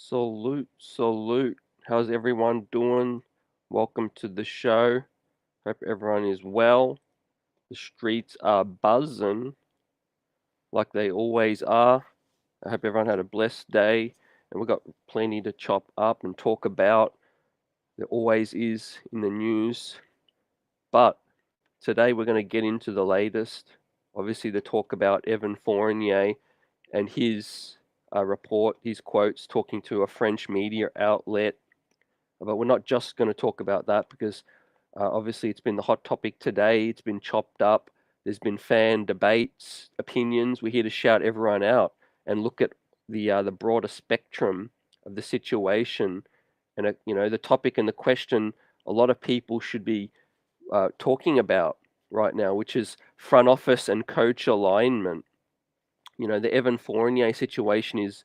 Salute, salute. How's everyone doing? Welcome to the show. Hope everyone is well. The streets are buzzing like they always are. I hope everyone had a blessed day and we've got plenty to chop up and talk about. There always is in the news. But today we're going to get into the latest. Obviously, the talk about Evan Fournier and his report, his quotes talking to a French media outlet. But we're not just going to talk about that because obviously it's been the hot topic today. It's been chopped up. There's been fan debates, opinions. We're here to shout everyone out and look at the broader spectrum of the situation and the topic and the question a lot of people should be talking about right now, which is front office and coach alignment. The Evan Fournier situation is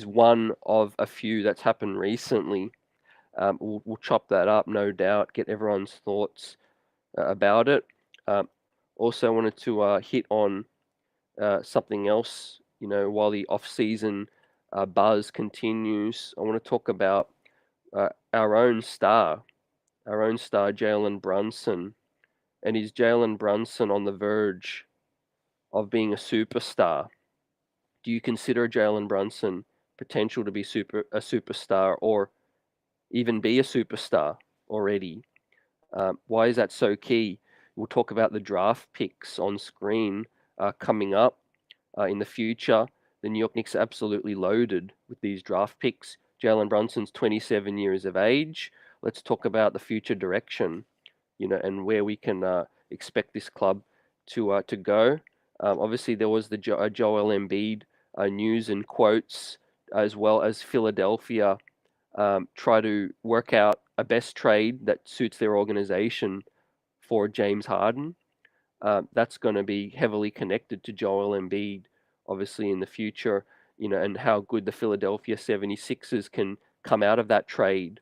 one of a few that's happened recently. We'll chop that up, no doubt, get everyone's thoughts about it. Also wanted to hit on something else, while the off-season buzz continues. I want to talk about our own star, Jalen Brunson. And is Jalen Brunson on the verge of being a superstar? Do you consider Jalen Brunson potential to be a superstar or even be a superstar already? Why is that so key? We'll talk about the draft picks on screen coming up in the future. The New York Knicks are absolutely loaded with these draft picks. Jalen Brunson's 27 years of age. Let's talk about the future direction, and where we can expect this club to go. Obviously, there was the Joel Embiid news and quotes, as well as Philadelphia try to work out a best trade that suits their organization for James Harden. That's going to be heavily connected to Joel Embiid, obviously, in the future, and how good the Philadelphia 76ers can come out of that trade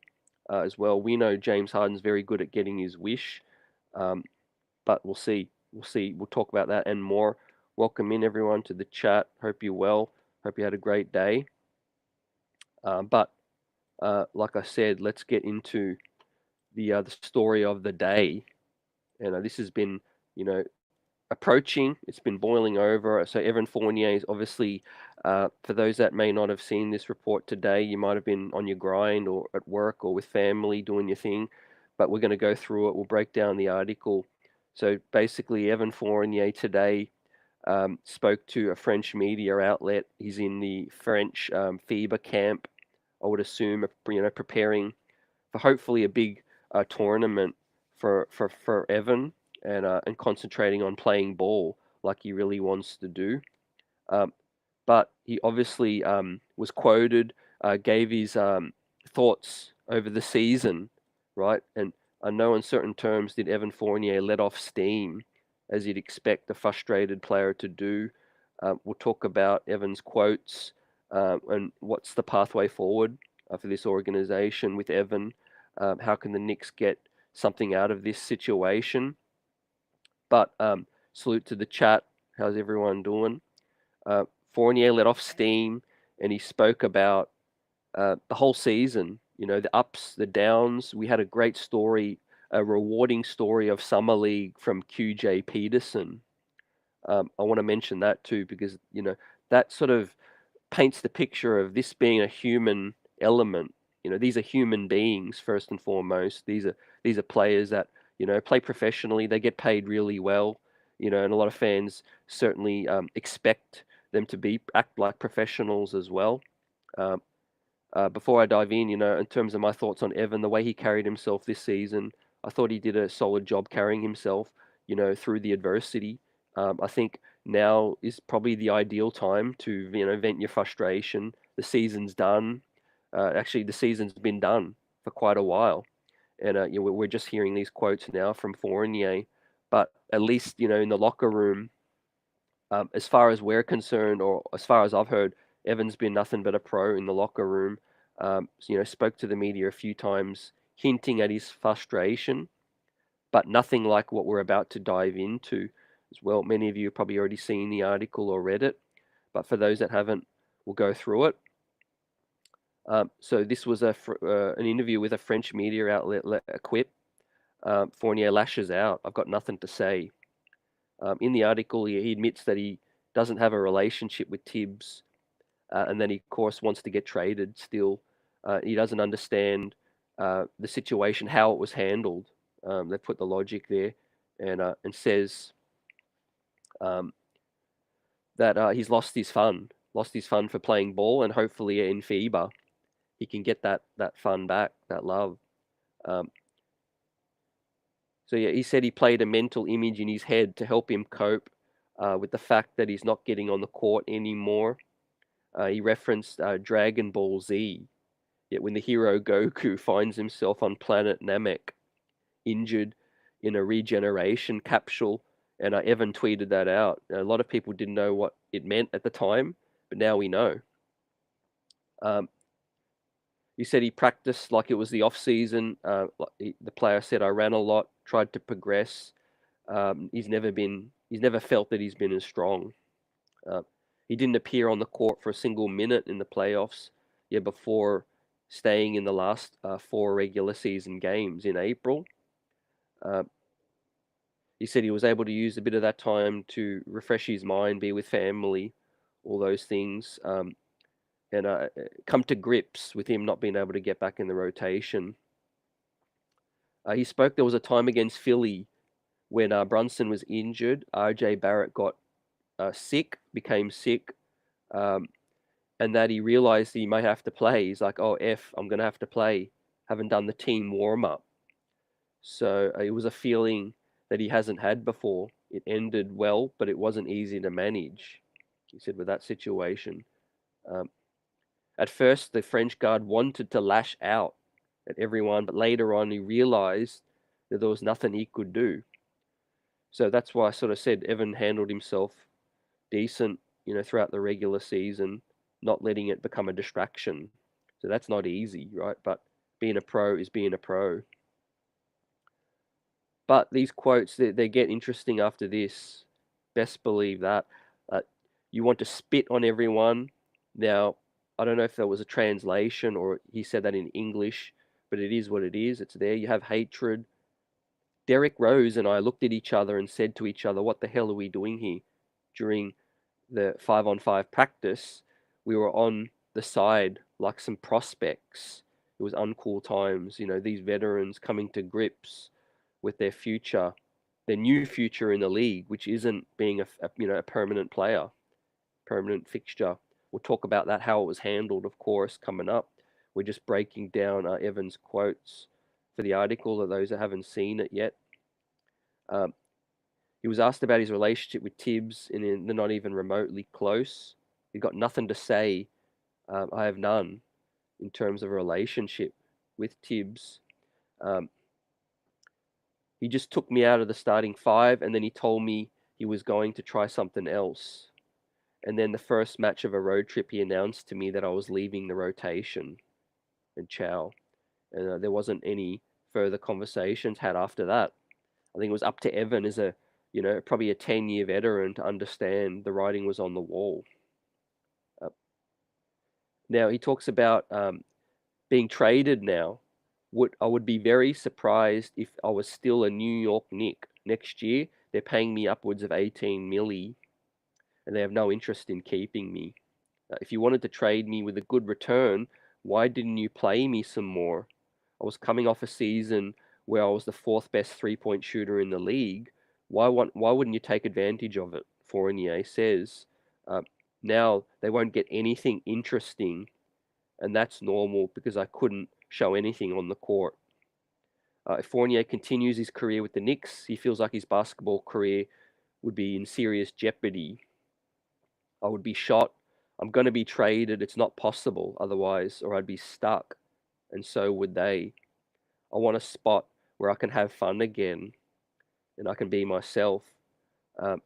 as well. We know James Harden's very good at getting his wish, but we'll see. We'll see. We'll talk about that and more. Welcome in, everyone, to the chat. Hope you're well. Hope you had a great day. But like I said, let's get into the story of the day. And this has been, approaching. It's been boiling over. So Evan Fournier is obviously, for those that may not have seen this report today, you might have been on your grind or at work or with family doing your thing. But we're going to go through it. We'll break down the article. So basically, Evan Fournier today spoke to a French media outlet. He's in the French Fiba camp, I would assume, preparing for hopefully a big tournament for Evan and concentrating on playing ball like he really wants to do. But he obviously was quoted, gave his thoughts over the season, right? And in no uncertain terms did Evan Fournier let off steam, as you'd expect a frustrated player to do. We'll talk about Evan's quotes and what's the pathway forward for this organization with Evan. How can the Knicks get something out of this situation? But salute to the chat. How's everyone doing? Fournier let off steam and he spoke about the whole season, the ups, the downs. We had a great story, a rewarding story of Summer League from QJ Peterson. I want to mention that too because, that sort of paints the picture of this being a human element. These are human beings first and foremost. These are players that, play professionally. They get paid really well, and a lot of fans certainly expect them to act like professionals as well. Before I dive in, in terms of my thoughts on Evan, the way he carried himself this season, I thought he did a solid job carrying himself, through the adversity. I think now is probably the ideal time to, vent your frustration. The season's done. Actually, the season's been done for quite a while. And we're just hearing these quotes now from Fournier. But at least, in the locker room, as far as we're concerned, or as far as I've heard, Evan's been nothing but a pro in the locker room. Spoke to the media a few times, hinting at his frustration, but nothing like what we're about to dive into as well. Many of you have probably already seen the article or read it, but for those that haven't, we'll go through it. So this was an interview with a French media outlet, Equip. Fournier lashes out. I've got nothing to say. In the article, he admits that he doesn't have a relationship with Thibs, and then he, of course, wants to get traded still. He doesn't understand the situation, how it was handled. They put the logic there, and says um, that he's lost his fun for playing ball, and hopefully in FIBA he can get that fun back, that love. Um, so yeah, he said he played a mental image in his head to help him cope with the fact that he's not getting on the court anymore. He referenced Dragon Ball Z. Yet when the hero Goku finds himself on planet Namek, injured in a regeneration capsule, and Evan tweeted that out. A lot of people didn't know what it meant at the time, but now we know. Um, he said he practiced like it was the off season. The player said, "I ran a lot, tried to progress. He's never felt that he's been as strong." Uh, he didn't appear on the court for a single minute in the playoffs. Yeah, before staying in the last 4 regular season games in April. Uh, he said he was able to use a bit of that time to refresh his mind, be with family, all those things, and come to grips with him not being able to get back in the rotation. He spoke there was a time against Philly when Brunson was injured. RJ Barrett got became sick, um, and that he realized he may have to play. He's like, "Oh, I'm going to have to play. Haven't done the team warm up." So it was a feeling that he hasn't had before. It ended well, but it wasn't easy to manage. He said with that situation. Um, at first, the French guard wanted to lash out at everyone, but later on, he realized that there was nothing he could do. So that's why I sort of said Evan handled himself decent, throughout the regular season, not letting it become a distraction. So that's not easy, right? But being a pro is being a pro. But these quotes, they get interesting after this. Best believe that. Uh, you want to spit on everyone. Now, I don't know if that was a translation or he said that in English, but it is what it is. It's there. You have hatred. Derek Rose and I looked at each other and said to each other, "What the hell are we doing here?" During the 5-on-5 practice, we were on the side like some prospects. It was uncool times, these veterans coming to grips with their future, their new future in the league, which isn't being a permanent player, permanent fixture. We'll talk about that, how it was handled, of course, coming up. We're just breaking down Evan's quotes for the article, of those that haven't seen it yet. Um, he was asked about his relationship with Thibs, and they're not even remotely close. He got nothing to say. I have none in terms of a relationship with Thibs. Um, he just took me out of the starting 5, and then he told me he was going to try something else. And then the first match of a road trip, he announced to me that I was leaving the rotation. And ciao. And there wasn't any further conversations had after that. I think it was up to Evan as probably a 10-year veteran to understand the writing was on the wall. Now he talks about being traded now. I would be very surprised if I was still a New York Knick next year. They're paying me upwards of 18 milli, and they have no interest in keeping me. If you wanted to trade me with a good return, why didn't you play me some more? I was coming off a season where I was the 4th best 3-point shooter in the league. Why wouldn't you take advantage of it? Fournier says. Now they won't get anything interesting, and that's normal because I couldn't show anything on the court. If Fournier continues his career with the Knicks, he feels like his basketball career would be in serious jeopardy. I would be shot. I'm going to be traded. It's not possible otherwise, or I'd be stuck. And so would they. I want a spot where I can have fun again and I can be myself. Um,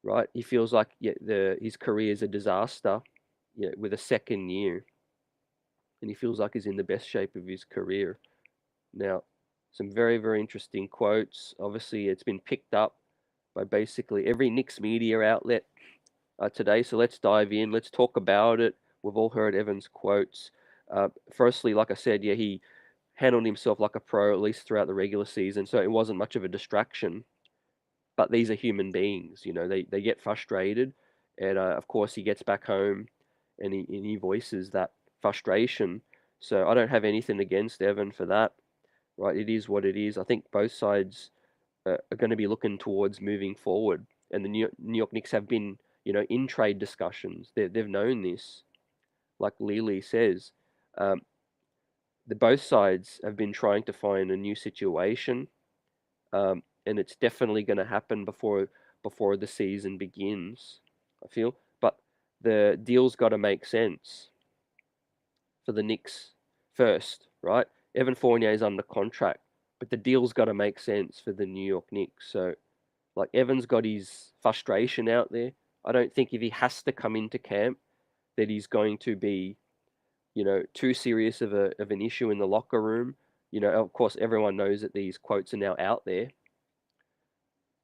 right? He feels like his career is a disaster, with a second year. And he feels like he's in the best shape of his career. Now, some very, very interesting quotes. Obviously, it's been picked up by basically every Knicks media outlet today. So let's dive in. Let's talk about it. We've all heard Evan's quotes. Firstly, like I said, yeah, he handled himself like a pro, at least throughout the regular season, so it wasn't much of a distraction. But these are human beings, they get frustrated, and of course he gets back home and he voices that frustration. So I don't have anything against Evan for that, right? It is what it is. I think both sides are going to be looking towards moving forward, and the New York Knicks have been, in trade discussions. They've known this, like Lily says. Um, the both sides have been trying to find a new situation, and it's definitely going to happen before the season begins, I feel. But the deal's got to make sense for the Knicks first, right? Evan Fournier is under contract, but the deal's got to make sense for the New York Knicks. So, like, Evan's got his frustration out there. I don't think if he has to come into camp that he's going to be, too serious of an issue in the locker room. Of course, everyone knows that these quotes are now out there,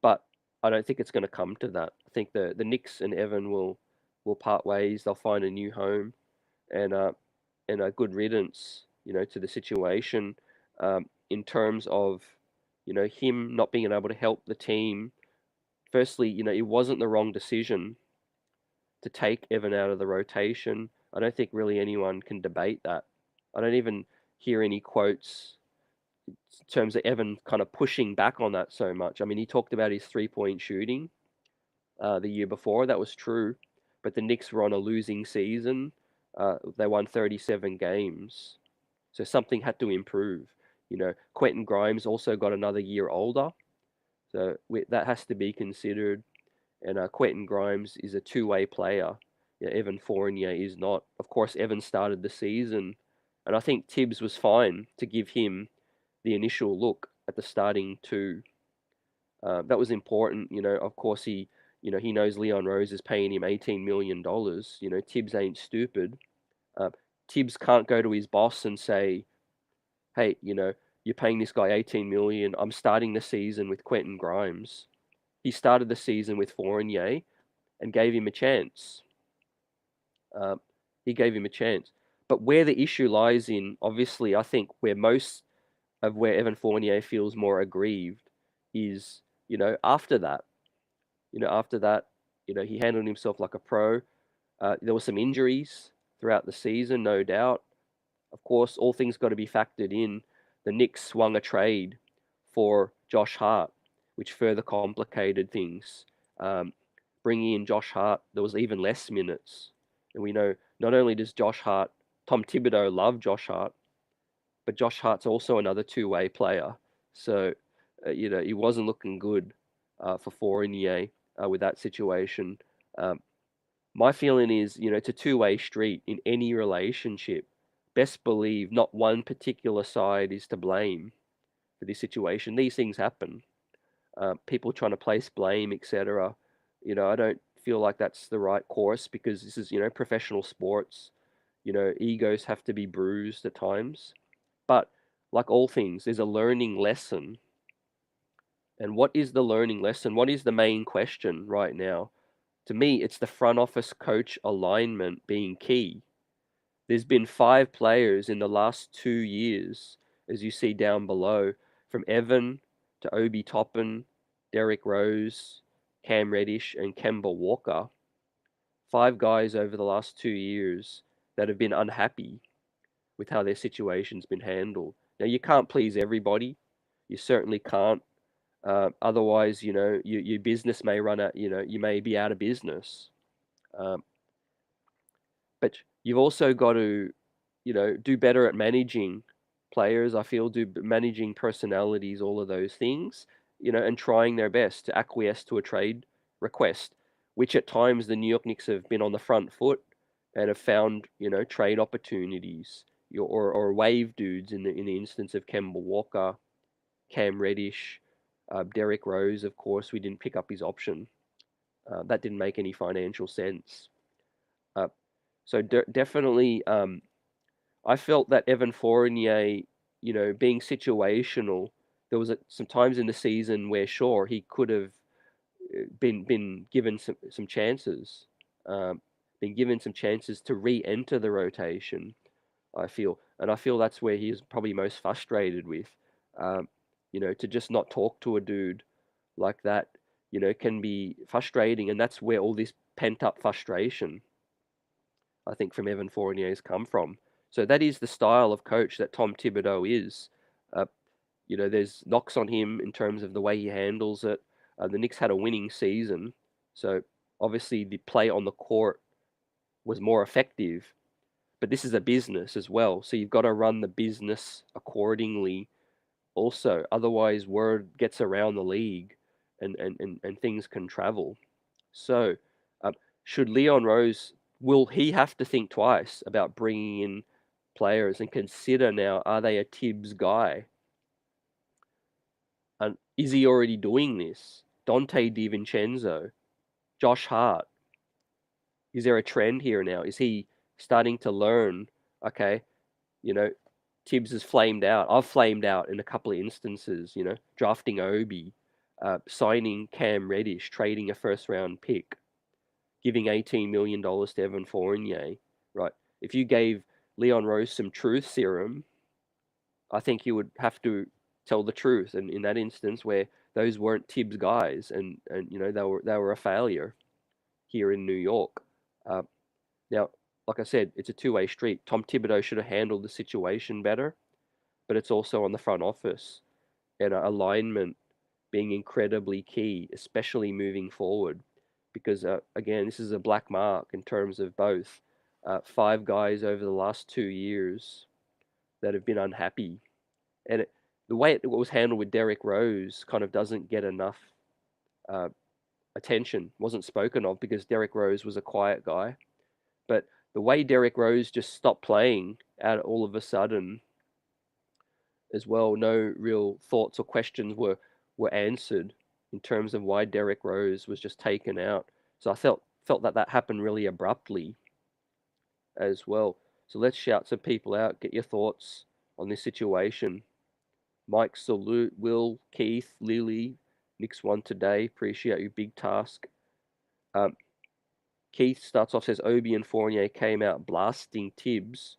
but I don't think it's going to come to that. I think the Knicks and Evan will part ways. They'll find a new home, and a good riddance, to the situation. In terms of, him not being able to help the team. Firstly, it wasn't the wrong decision to take Evan out of the rotation. I don't think really anyone can debate that. I don't even hear any quotes in terms of Evan kind of pushing back on that so much. I mean, he talked about his 3-point shooting the year before. That was true, but the Knicks were on a losing season. They won 37 games, so something had to improve. Quentin Grimes also got another year older, so that has to be considered. And Quentin Grimes is a two-way player. Yeah, Evan Fournier is not. Of course, Evan started the season, and I think Thibs was fine to give him the initial look at the starting two. That was important. Of course, he knows Leon Rose is paying him $18 million. Thibs ain't stupid. Uh, Thibs can't go to his boss and say, hey, you're paying this guy 18 million. I'm starting the season with Quentin Grimes. He started the season with Fournier and gave him a chance. Um, he gave him a chance. But where the issue lies in, obviously, I think where most of where Evan Fournier feels more aggrieved is, after that. After that, he handled himself like a pro. There were some injuries throughout the season, no doubt. Of course, all things got to be factored in. The Knicks swung a trade for Josh Hart, which further complicated things. Bringing in Josh Hart, there was even less minutes. And we know not only does Tom Thibodeau love Josh Hart, but Josh Hart's also another two-way player. So, he wasn't looking good for Fournier with that situation. Um, my feeling is, it's a two-way street in any relationship. Best believe not one particular side is to blame for this situation. These things happen. People trying to place blame, etc. I don't feel like that's the right course because this is, professional sports. Egos have to be bruised at times. But like all things, there's a learning lesson. And what is the learning lesson? What is the main question right now? To me, it's the front office coach alignment being key. There's been 5 players in the last 2 years, as you see down below, from Evan to Obi Toppin, Derrick Rose, Cam Reddish, and Kemba Walker. 5 guys over the last 2 years that have been unhappy with how their situation's been handled. Now, you can't please everybody. You certainly can't. Otherwise, your business may run out, you may be out of business. Um, but you've also got to, do better at managing players. I feel managing personalities, all of those things, and trying their best to acquiesce to a trade request, which at times the New York Knicks have been on the front foot and have found, trade opportunities or wave dudes in the instance of Kemba Walker, Cam Reddish, Derrick Rose. Of course, we didn't pick up his option. That didn't make any financial sense. Uh, so definitely, I felt that Evan Fournier, being situational, there was some times in the season where sure he could have been given some chances, been given some chances to re-enter the rotation, I feel. And I feel that's where he is probably most frustrated with. To just not talk to a dude like that, can be frustrating. And that's where all this pent up frustration, I think, from Evan Fournier has come from. So that is the style of coach that Tom Thibodeau is. Uh, there's knocks on him in terms of the way he handles it. The Knicks had a winning season, so obviously the play on the court was more effective. But this is a business as well, so you've got to run the business accordingly also. Otherwise, word gets around the league and things can travel. So, um, should Leon Rose, will he have to think twice about bringing in players and consider now, are they a Tibbs guy? And is he already doing this? Dante DiVincenzo, Josh Hart. Is there a trend here now? Is he starting to learn? Okay, you know, Tibbs has flamed out. I've flamed out in a couple of instances. Drafting Obi, signing Cam Reddish, trading a first round pick, giving $18 million to Evan Fournier. Right? If you gave Leon Rose some truth serum, I think he would have to tell the truth. And in that instance, where those weren't Tibbs guys, and they were a failure here in New York. Uh, Now, like I said, it's a two-way street. Tom Thibodeau should have handled the situation better, but it's also on the front office and alignment being incredibly key, especially moving forward. Because again, this is a black mark in terms of both. Five guys over the last 2 years that have been unhappy, and the way it was handled with Derrick Rose kind of doesn't get enough uh, attention. Wasn't spoken of because Derrick Rose was a quiet guy. But the way Derrick Rose just stopped playing out all of a sudden as well, no real thoughts or questions were answered in terms of why Derrick Rose was just taken out. So I felt that happened really abruptly as well. So let's shout some people out. Get your thoughts on this situation. Mike, salute. Will, Keith, Lily, Knicks won today. Appreciate you. Big task. Um, Keith starts off, says Obi and Fournier came out blasting Tibbs.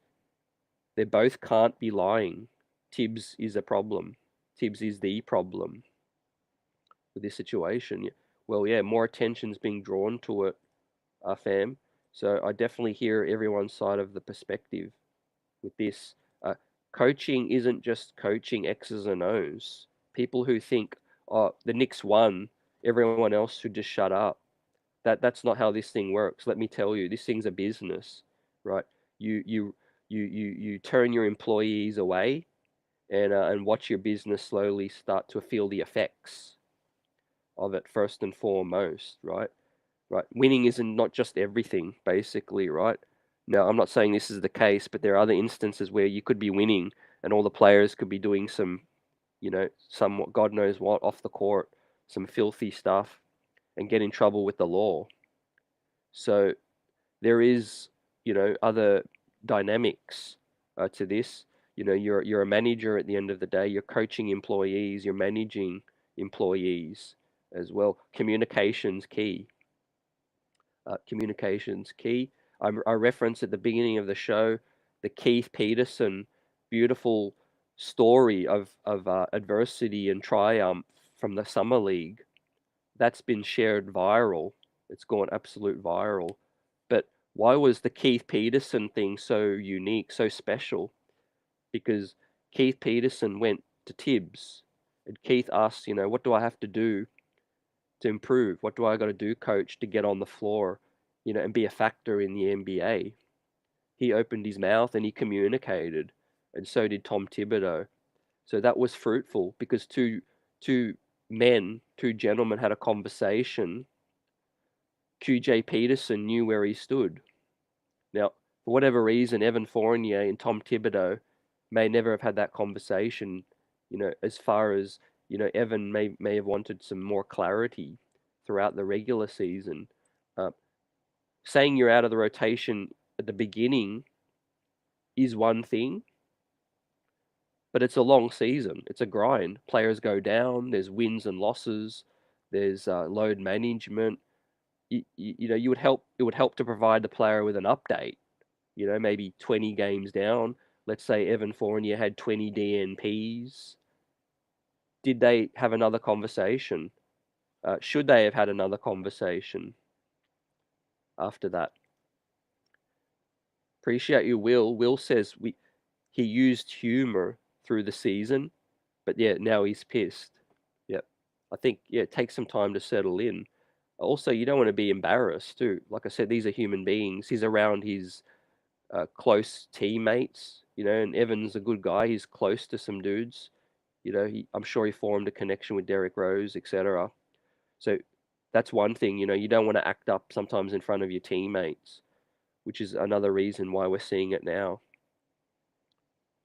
They both can't be lying. Tibbs is a problem. Tibbs is the problem with this situation. Well, yeah, more attention's being drawn to it, fam. So I definitely hear everyone's side of the perspective with this. Coaching isn't just coaching X's and O's. People who think, oh, the Knicks won, everyone else should just shut up. That's not how this thing works. Let me tell you, this thing's a business, right? You turn your employees away and watch your business slowly start to feel the effects of it first and foremost, right? Right. Winning isn't not just everything, basically, right? Now, I'm not saying this is the case, but there are other instances where you could be winning and all the players could be doing some, some God knows what off the court, some filthy stuff, and get in trouble with the law. So there is, other dynamics to this. You're a manager at the end of the day. You're coaching employees. You're managing employees as well. Communication's key. Communications key. I referenced at the beginning of the show the Keith Peterson beautiful story of adversity and triumph from the summer league. That's been shared viral. It's gone absolute viral. But why was the Keith Peterson thing so unique, so special? Because Keith Peterson went to Tibbs and Keith asked, what do I have to do to improve? What do I got to do, coach, to get on the floor, and be a factor in the NBA? He opened his mouth and he communicated, and so did Tom Thibodeau. So that was fruitful because two two gentlemen had a conversation. QJ Peterson knew where he stood. Now, for whatever reason, Evan Fournier and Tom Thibodeau may never have had that conversation, as far as, Evan may have wanted some more clarity throughout the regular season. Uh, Saying you're out of the rotation at the beginning is one thing, but it's a long season. It's a grind. Players go down, there's wins and losses, there's load management. you would help. It would help to provide the player with an update. Maybe 20 games down. Let's say Evan Fournier had 20 DNPs. Did they have another conversation? Should they have had another conversation after that? Appreciate you, Will. Will says he used humor through the season, but yeah, now he's pissed. Yep. I think it takes some time to settle in. Also, you don't want to be embarrassed too. Like I said, these are human beings. He's around his close teammates, and Evan's a good guy. He's close to some dudes. I'm sure he formed a connection with Derrick Rose, etc. So that's one thing. You don't want to act up sometimes in front of your teammates, which is another reason why we're seeing it now.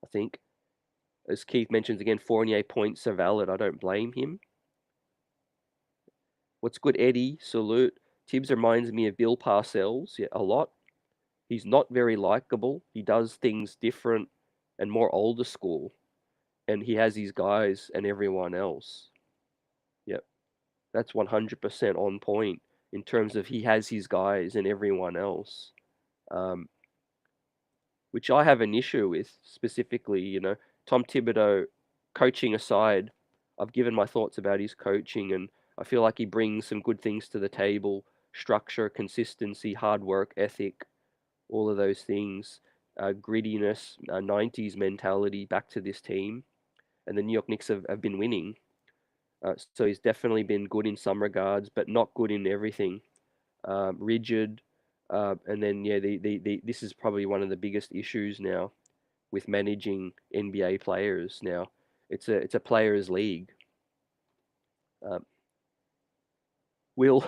I think, as Keith mentions again, Fournier points are valid. I don't blame him. What's good, Eddie? Salute. Tibbs reminds me of Bill Parcells, yeah, a lot. He's not very likable. He does things different and more older school. And he has his guys and everyone else. Yep. That's 100% on point in terms of he has his guys and everyone else. Which I have an issue with specifically, Tom Thibodeau, coaching aside, I've given my thoughts about his coaching, and I feel like he brings some good things to the table: structure, consistency, hard work ethic, all of those things, grittiness, 90s mentality back to this team. And the New York Knicks have been winning. So he's definitely been good in some regards, but not good in everything. Rigid. And then, yeah, this is probably one of the biggest issues now with managing NBA players now. It's a players' league. Will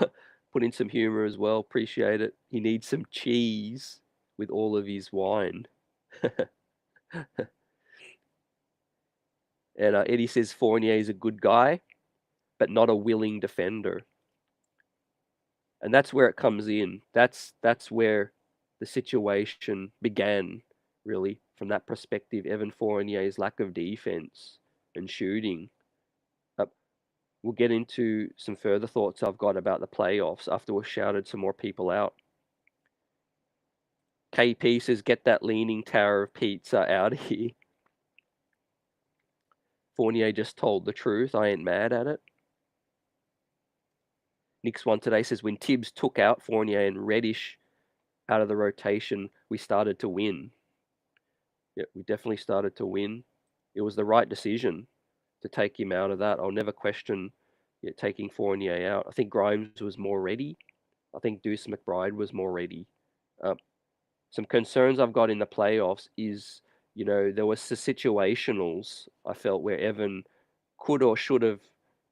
put in some humor as well. Appreciate it. He needs some cheese with all of his wine. And Eddie says Fournier is a good guy, but not a willing defender. And that's where it comes in. That's where the situation began, really, from that perspective. Evan Fournier's lack of defense and shooting. We'll get into some further thoughts I've got about the playoffs after we've shouted some more people out. KP says, get that leaning tower of pizza out of here. Fournier just told the truth. I ain't mad at it. Knicks one today says, when Tibbs took out Fournier and Reddish out of the rotation, we started to win. Yeah, we definitely started to win. It was the right decision to take him out of that. I'll never question taking Fournier out. I think Grimes was more ready. I think Deuce McBride was more ready. Some concerns I've got in the playoffs is, there was the situationals I felt where Evan could or should have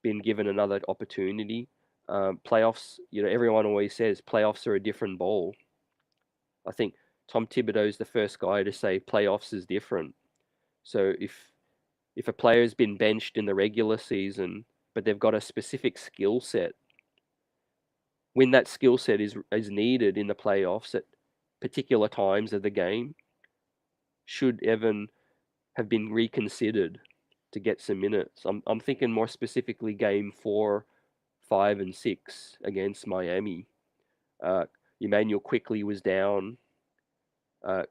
been given another opportunity. Playoffs, everyone always says playoffs are a different ball. I think Tom Thibodeau is the first guy to say playoffs is different. So if a player's been benched in the regular season, but they've got a specific skill set, when that skill set is needed in the playoffs at particular times of the game, should Evan have been reconsidered to get some minutes? I'm thinking more specifically game 4, 5, and 6 against Miami. Emmanuel Quickly was down.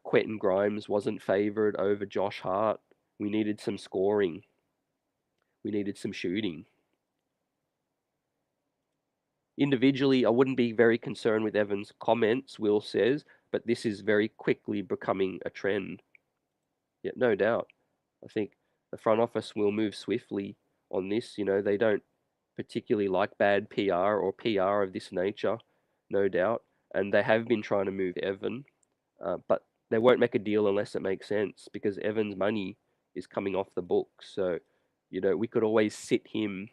Quentin Grimes wasn't favored over Josh Hart. We needed some scoring. We needed some shooting. Individually, I wouldn't be very concerned with Evan's comments, Will says, but this is very quickly becoming a trend. Yeah, no doubt. I think the front office will move swiftly on this. They don't particularly like bad PR or PR of this nature, no doubt. And they have been trying to move Evan, but they won't make a deal unless it makes sense because Evan's money is coming off the books. So, we could always sit him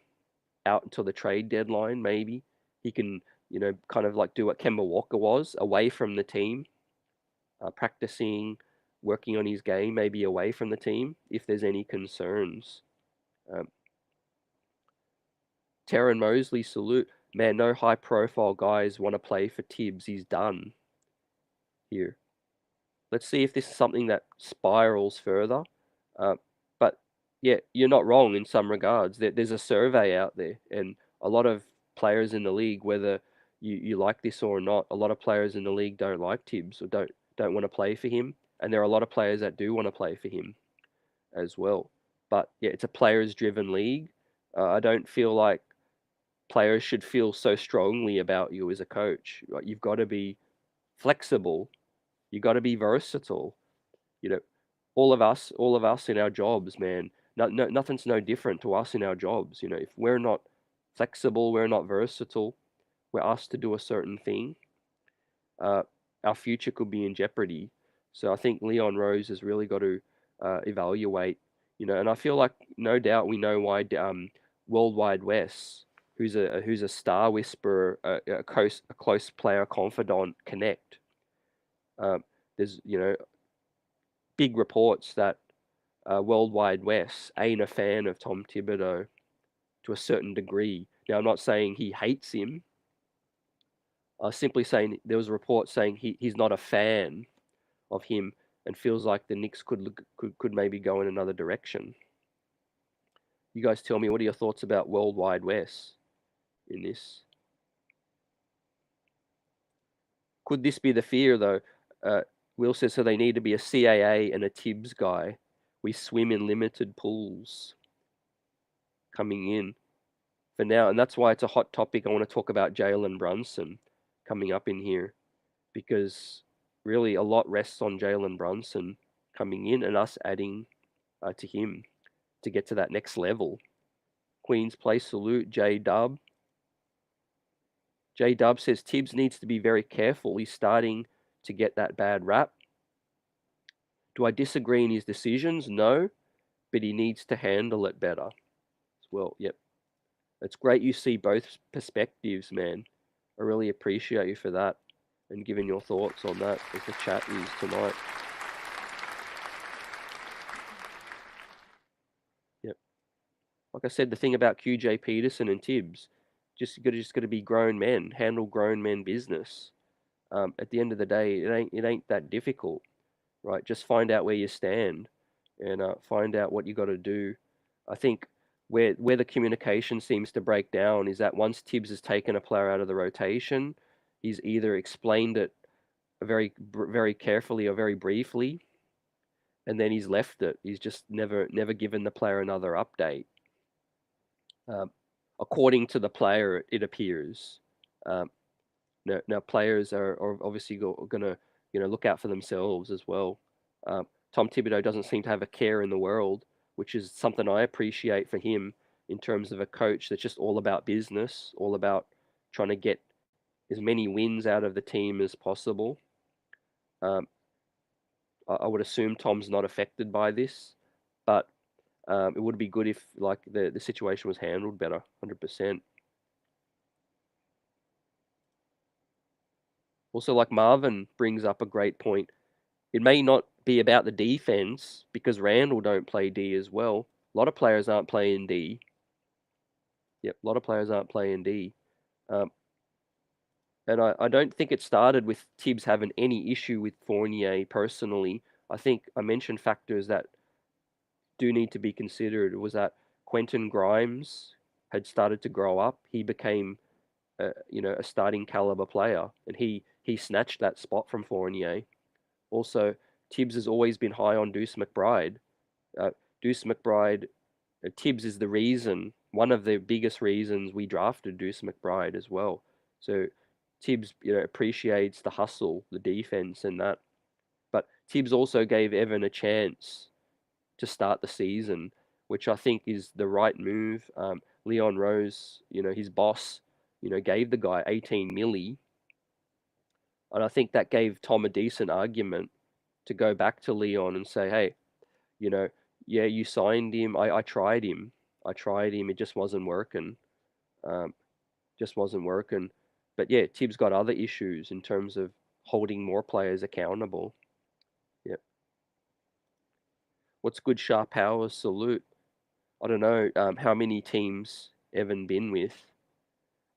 out until the trade deadline, maybe. He can, kind of like do what Kemba Walker was, away from the team, practicing, working on his game, maybe away from the team, if there's any concerns. Terran Mosley, salute. Man, no high-profile guys want to play for Tibbs. He's done here. Let's see if this is something that spirals further. But yeah, you're not wrong in some regards. There's a survey out there, and a lot of players in the league, whether you like this or not. A lot of players in the league don't like Thibs or don't want to play for him, and there are a lot of players that do want to play for him as well. But yeah, it's a players-driven league. I don't feel like players should feel so strongly about you as a coach. Right? You've got to be flexible. You got to be versatile. You know, all of us in our jobs, man. Nothing's no different to us in our jobs. If we're not flexible, we're not versatile, we're asked to do a certain thing, uh, our future could be in jeopardy. So I think Leon Rose has really got to evaluate, and I feel like no doubt we know why Worldwide West, who's a star whisperer, a close player confidant, connect. There's big reports that Worldwide West ain't a fan of Tom Thibodeau to a certain degree. Now I'm not saying he hates him. Simply saying there was a report saying he's not a fan of him and feels like the Knicks could maybe go in another direction. You guys tell me, what are your thoughts about Worldwide West in this? Could this be the fear though? Will says so they need to be a CAA and a Thibs guy. We swim in limited pools coming in for now, and that's why it's a hot topic. I want to talk about Jalen Brunson coming up in here because really a lot rests on Jalen Brunson coming in and us adding to him to get to that next level. Queen's Place salute, J Dub. J Dub says Thibs needs to be very careful. He's starting to get that bad rap. Do I disagree in his decisions? No, but he needs to handle it better. Well, yep. It's great you see both perspectives, man. I really appreciate you for that and giving your thoughts on that as the chat is tonight. Yep. Like I said, the thing about QJ Peterson and Thibs, just got to be grown men, handle grown men business. At the end of the day, it ain't that difficult, right? Just find out where you stand, and find out what you got to do. I think where the communication seems to break down is that once Thibs has taken a player out of the rotation, he's either explained it very carefully or very briefly, and then he's left it. He's just never given the player another update. According to the player, it appears. Now players are obviously going to look out for themselves as well. Tom Thibodeau doesn't seem to have a care in the world, which is something I appreciate for him in terms of a coach that's just all about business, all about trying to get as many wins out of the team as possible. I would assume Tom's not affected by this, but it would be good if like the situation was handled better, 100%. Also, like Marvin brings up a great point. It may not be about the defense because Randall don't play D as well. A lot of players aren't playing D. Yep, a lot of players aren't playing D. And I don't think it started with Thibs having any issue with Fournier personally. I think I mentioned factors that do need to be considered. Was that Quentin Grimes had started to grow up. He became a starting caliber player, and he snatched that spot from Fournier. Also, Thibs has always been high on Deuce McBride. Deuce McBride, Thibs is the reason, one of the biggest reasons we drafted Deuce McBride as well. So Thibs, appreciates the hustle, the defense, and that. But Thibs also gave Evan a chance to start the season, which I think is the right move. Leon Rose, his boss, gave the guy 18 milli, and I think that gave Tom a decent argument to go back to Leon and say, hey, yeah, you signed him. I tried him. It just wasn't working. Um, just wasn't working. But yeah, Tibbs got other issues in terms of holding more players accountable. Yep. What's good, Sharp Powers? Salute. I don't know how many teams Evan been with.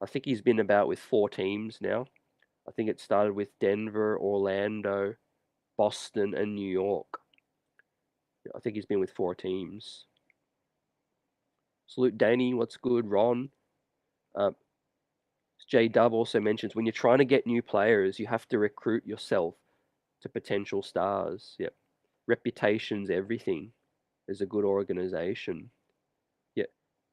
I think he's been about with 4 teams now. I think it started with Denver, Orlando, Boston, and New York. I think he's been with 4 teams. Salute Danny, what's good? Ron. J Dub also mentions when you're trying to get new players, you have to recruit yourself to potential stars. Yep. Reputation's everything as a good organization. Yeah.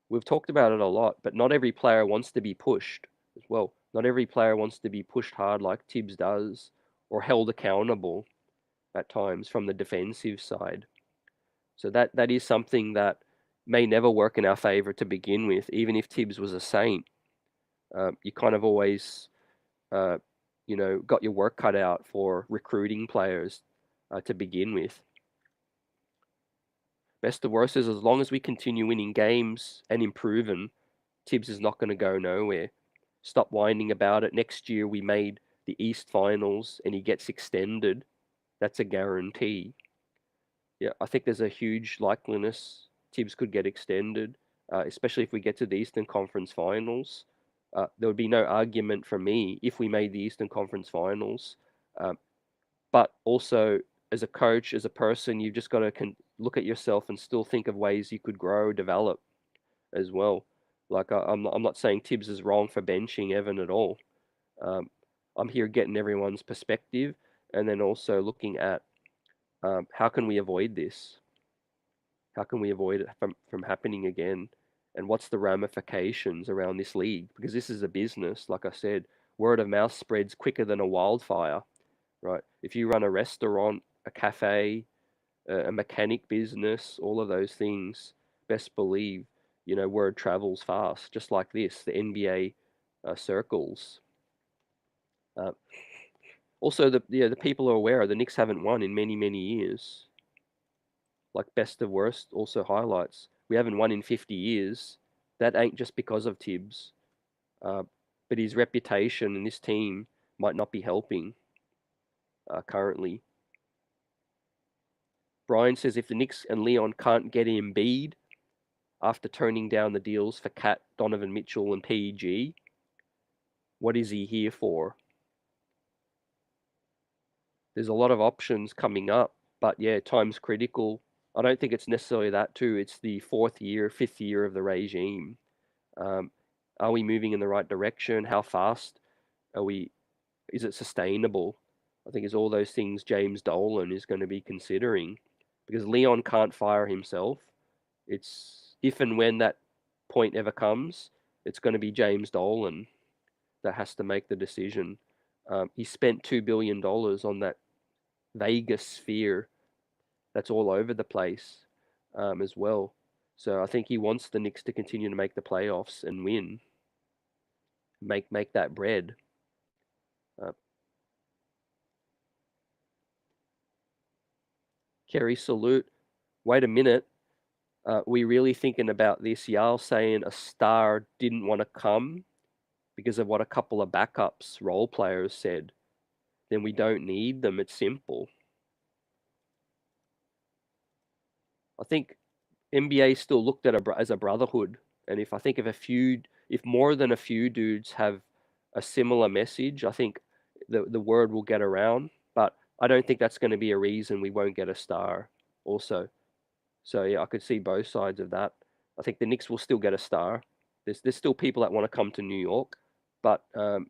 We've talked about it a lot, but not every player wants to be pushed as well. Not every player wants to be pushed hard like Thibs does or held accountable at times from the defensive side. So that is something that may never work in our favor to begin with, even if Thibs was a saint. You kind of always, uh, got your work cut out for recruiting players to begin with. Best of worst is as long as we continue winning games and improving, Thibs is not going to go nowhere. Stop whining about it. Next year we made the East Finals and he gets extended. That's a guarantee. Yeah, I think there's a huge likeliness Thibs could get extended, especially if we get to the Eastern Conference Finals. There would be no argument from me if we made the Eastern Conference Finals. Um, but also, as a coach, as a person, you've just got to look at yourself and still think of ways you could grow, develop as well. Like I'm not saying Thibs is wrong for benching Evan at all. Um, I'm here getting everyone's perspective, and then also looking at how can we avoid this? How can we avoid it from happening again? And what's the ramifications around this league? Because this is a business, like I said, word of mouth spreads quicker than a wildfire, right? If you run a restaurant, a cafe, a mechanic business, all of those things, best believe, word travels fast, just like this, the NBA circles. Uh, Also, the people are aware the Knicks haven't won in many, many years. Like best of worst also highlights. We haven't won in 50 years. That ain't just because of Thibs. Uh, but his reputation and this team might not be helping currently. Brian says if the Knicks and Leon can't get Embiid after turning down the deals for Cat, Donovan Mitchell, and PG, what is he here for? There's a lot of options coming up, but yeah, time's critical. I don't think it's necessarily that too. It's the fourth year, fifth year of the regime. Um, are we moving in the right direction? How fast are we? Is it sustainable? I think it's all those things James Dolan is going to be considering because Leon can't fire himself. It's if and when that point ever comes, it's going to be James Dolan that has to make the decision. He spent $2 billion on that Vegas sphere that's all over the place as well. So I think he wants the Knicks to continue to make the playoffs and win, make that bread. Uh, Kerry salute. Wait a minute. We really thinking about this? Y'all saying a star didn't want to come because of what a couple of backups role players said. Then we don't need them. It's simple. I think NBA still looked at as a brotherhood, and if more than a few dudes have a similar message, I think the word will get around. But I don't think that's going to be a reason we won't get a star. Also, so yeah, I could see both sides of that. I think the Knicks will still get a star. There's still people that want to come to New York, but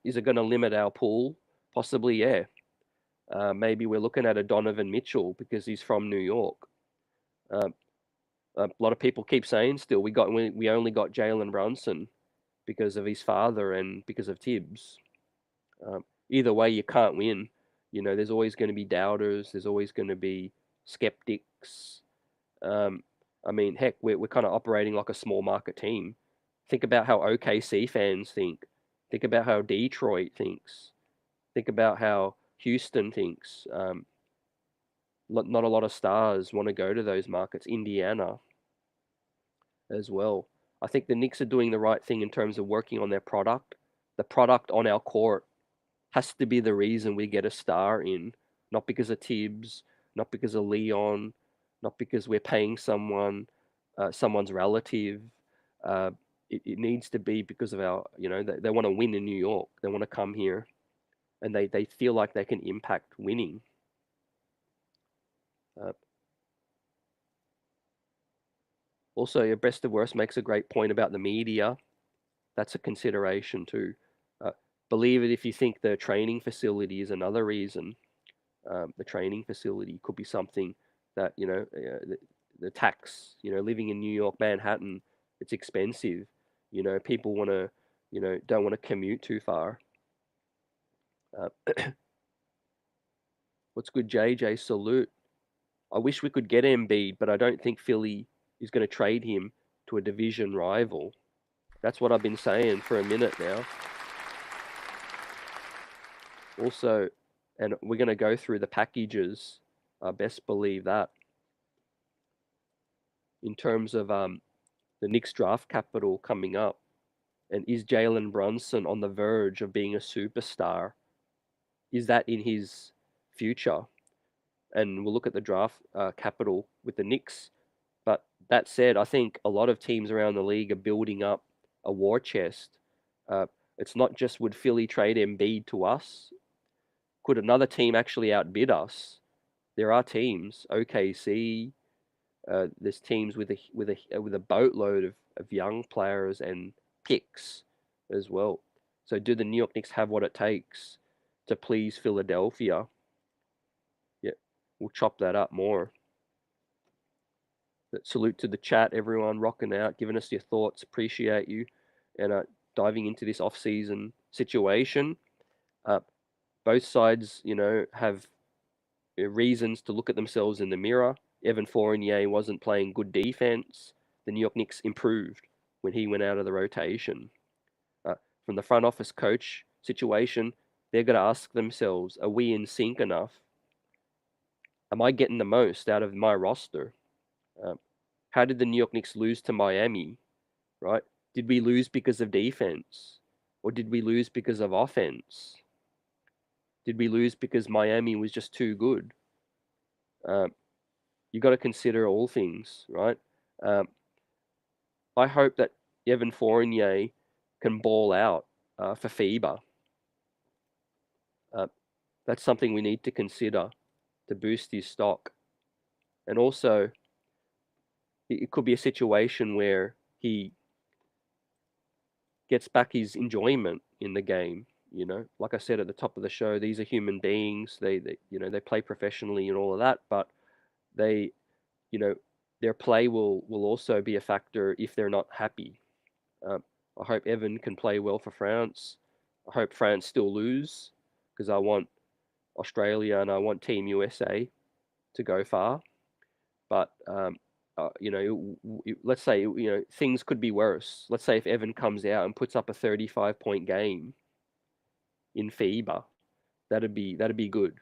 is it going to limit our pool? Possibly, yeah. Maybe we're looking at a Donovan Mitchell because he's from New York. Um, a lot of people keep saying still we only got Jalen Brunson because of his father and because of Thibs. Either way, you can't win. There's always going to be doubters. There's always going to be skeptics. Um, I mean, heck, we're kind of operating like a small market team. Think about how OKC fans think. Think about how Detroit thinks. Think about how Houston thinks. Not a lot of stars want to go to those markets. Indiana as well. I think the Knicks are doing the right thing in terms of working on their product. The product on our court has to be the reason we get a star in, not because of Thibs, not because of Leon, not because we're paying someone's relative. Uh, it needs to be because of they want to win in New York. They want to come here and they feel like they can impact winning. Uh, Also, your best of worst makes a great point about the media. That's a consideration too. believe it if you think the training facility is another reason. The training facility could be something that, the tax, living in New York, Manhattan, it's expensive. People want to, don't want to commute too far. Uh, what's good, JJ? Salute. I wish we could get Embiid, but I don't think Philly is going to trade him to a division rival. That's what I've been saying for a minute now. Also, and we're going to go through the packages. I best believe that. In terms of the Knicks draft capital coming up, and is Jalen Brunson on the verge of being a superstar? Is that in his future? And we'll look at the draft capital with the Knicks. But that said, I think a lot of teams around the league are building up a war chest. It's not just would Philly trade Embiid to us. Could another team actually outbid us? There are teams, OKC. There's teams with a boatload of young players and picks as well. So do the New York Knicks have what it takes to please Philadelphia? Yeah, we'll chop that up more. But salute to the chat, everyone rocking out, giving us your thoughts. Appreciate you, and diving into this off-season situation. Both sides, have reasons to look at themselves in the mirror. Evan Fournier wasn't playing good defense. The New York Knicks improved when he went out of the rotation. From the front office coach situation, they're going to ask themselves, are we in sync enough? Am I getting the most out of my roster? How did the New York Knicks lose to Miami, right? Did we lose because of defense? Or did we lose because of offense? Did we lose because Miami was just too good? You got to consider all things, right? I hope that Evan Fournier can ball out for Fiba. That's something we need to consider to boost his stock. And also, it could be a situation where he gets back his enjoyment in the game. Like I said at the top of the show, these are human beings. They play professionally and all of that, but they, their play will also be a factor if they're not happy. I hope Evan can play well for France. I hope France still lose because I want Australia and I want Team USA to go far. But let's say things could be worse. Let's say if Evan comes out and puts up a 35-point game in FIBA, that'd be good.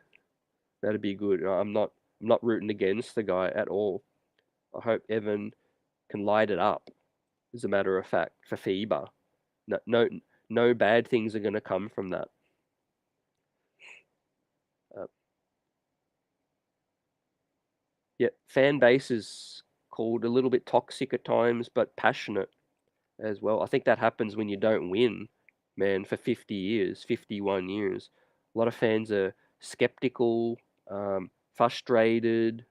That'd be good. I'm not rooting against the guy at all. I hope Evan can light it up. As a matter of fact, for FIBA, no bad things are going to come from that. Fan base is called a little bit toxic at times, but passionate as well. I think that happens when you don't win, man, for 50 years, 51 years. A lot of fans are skeptical, frustrated,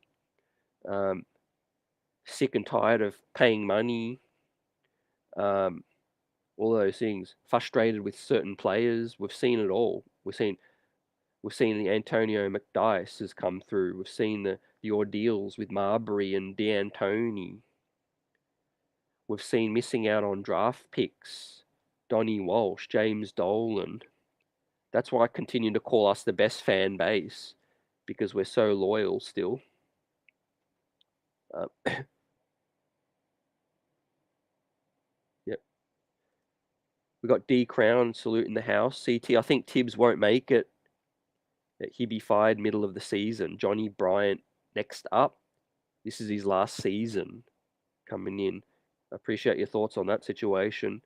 sick and tired of paying money, all those things. Frustrated with certain players. We've seen it all. We've seen the Antonio McDyess has come through. We've seen the ordeals with Marbury and D'Antoni. We've seen missing out on draft picks. Donnie Walsh, James Dolan. That's why I continue to call us the best fan base, because we're so loyal still. Yep. We got D Crown, salute in the house. CT, I think Tibbs won't make it. That he be fired middle of the season. Johnny Bryant next up. This is his last season coming in. I appreciate your thoughts on that situation.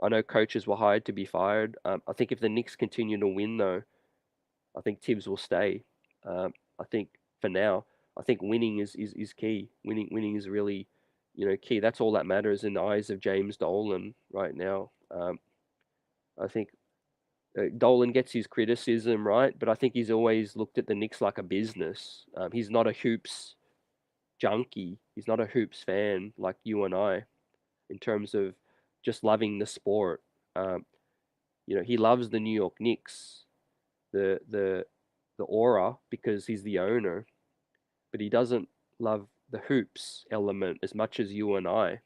I know coaches were hired to be fired. I think if the Knicks continue to win, though, I think Tibbs will stay. I think for now, I think winning is key. Winning is really, key. That's all that matters in the eyes of James Dolan right now. I think Dolan gets his criticism, right? But I think he's always looked at the Knicks like a business. He's not a hoops junkie. He's not a hoops fan like you and I, in terms of just loving the sport. He loves the New York Knicks, the aura, because he's the owner, but he doesn't love the hoops element as much as you and I.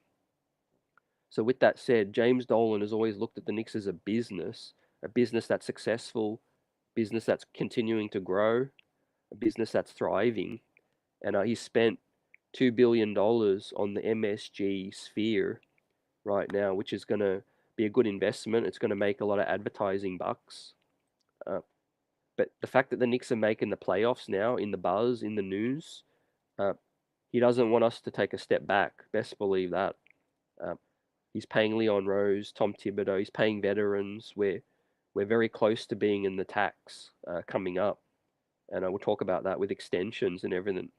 So with that said, James Dolan has always looked at the Knicks as a business that's successful, business that's continuing to grow, a business that's thriving, and he spent $2 billion on the MSG sphere right now, which is going to be a good investment. It's going to make a lot of advertising bucks. Uh, but the fact that the Knicks are making the playoffs now, in the buzz, in the news, uh, he doesn't want us to take a step back. Best believe that. Uh, he's paying Leon Rose, Tom Thibodeau. He's paying veterans. We're very close to being in the tax coming up, and we'll talk about that with extensions and everything.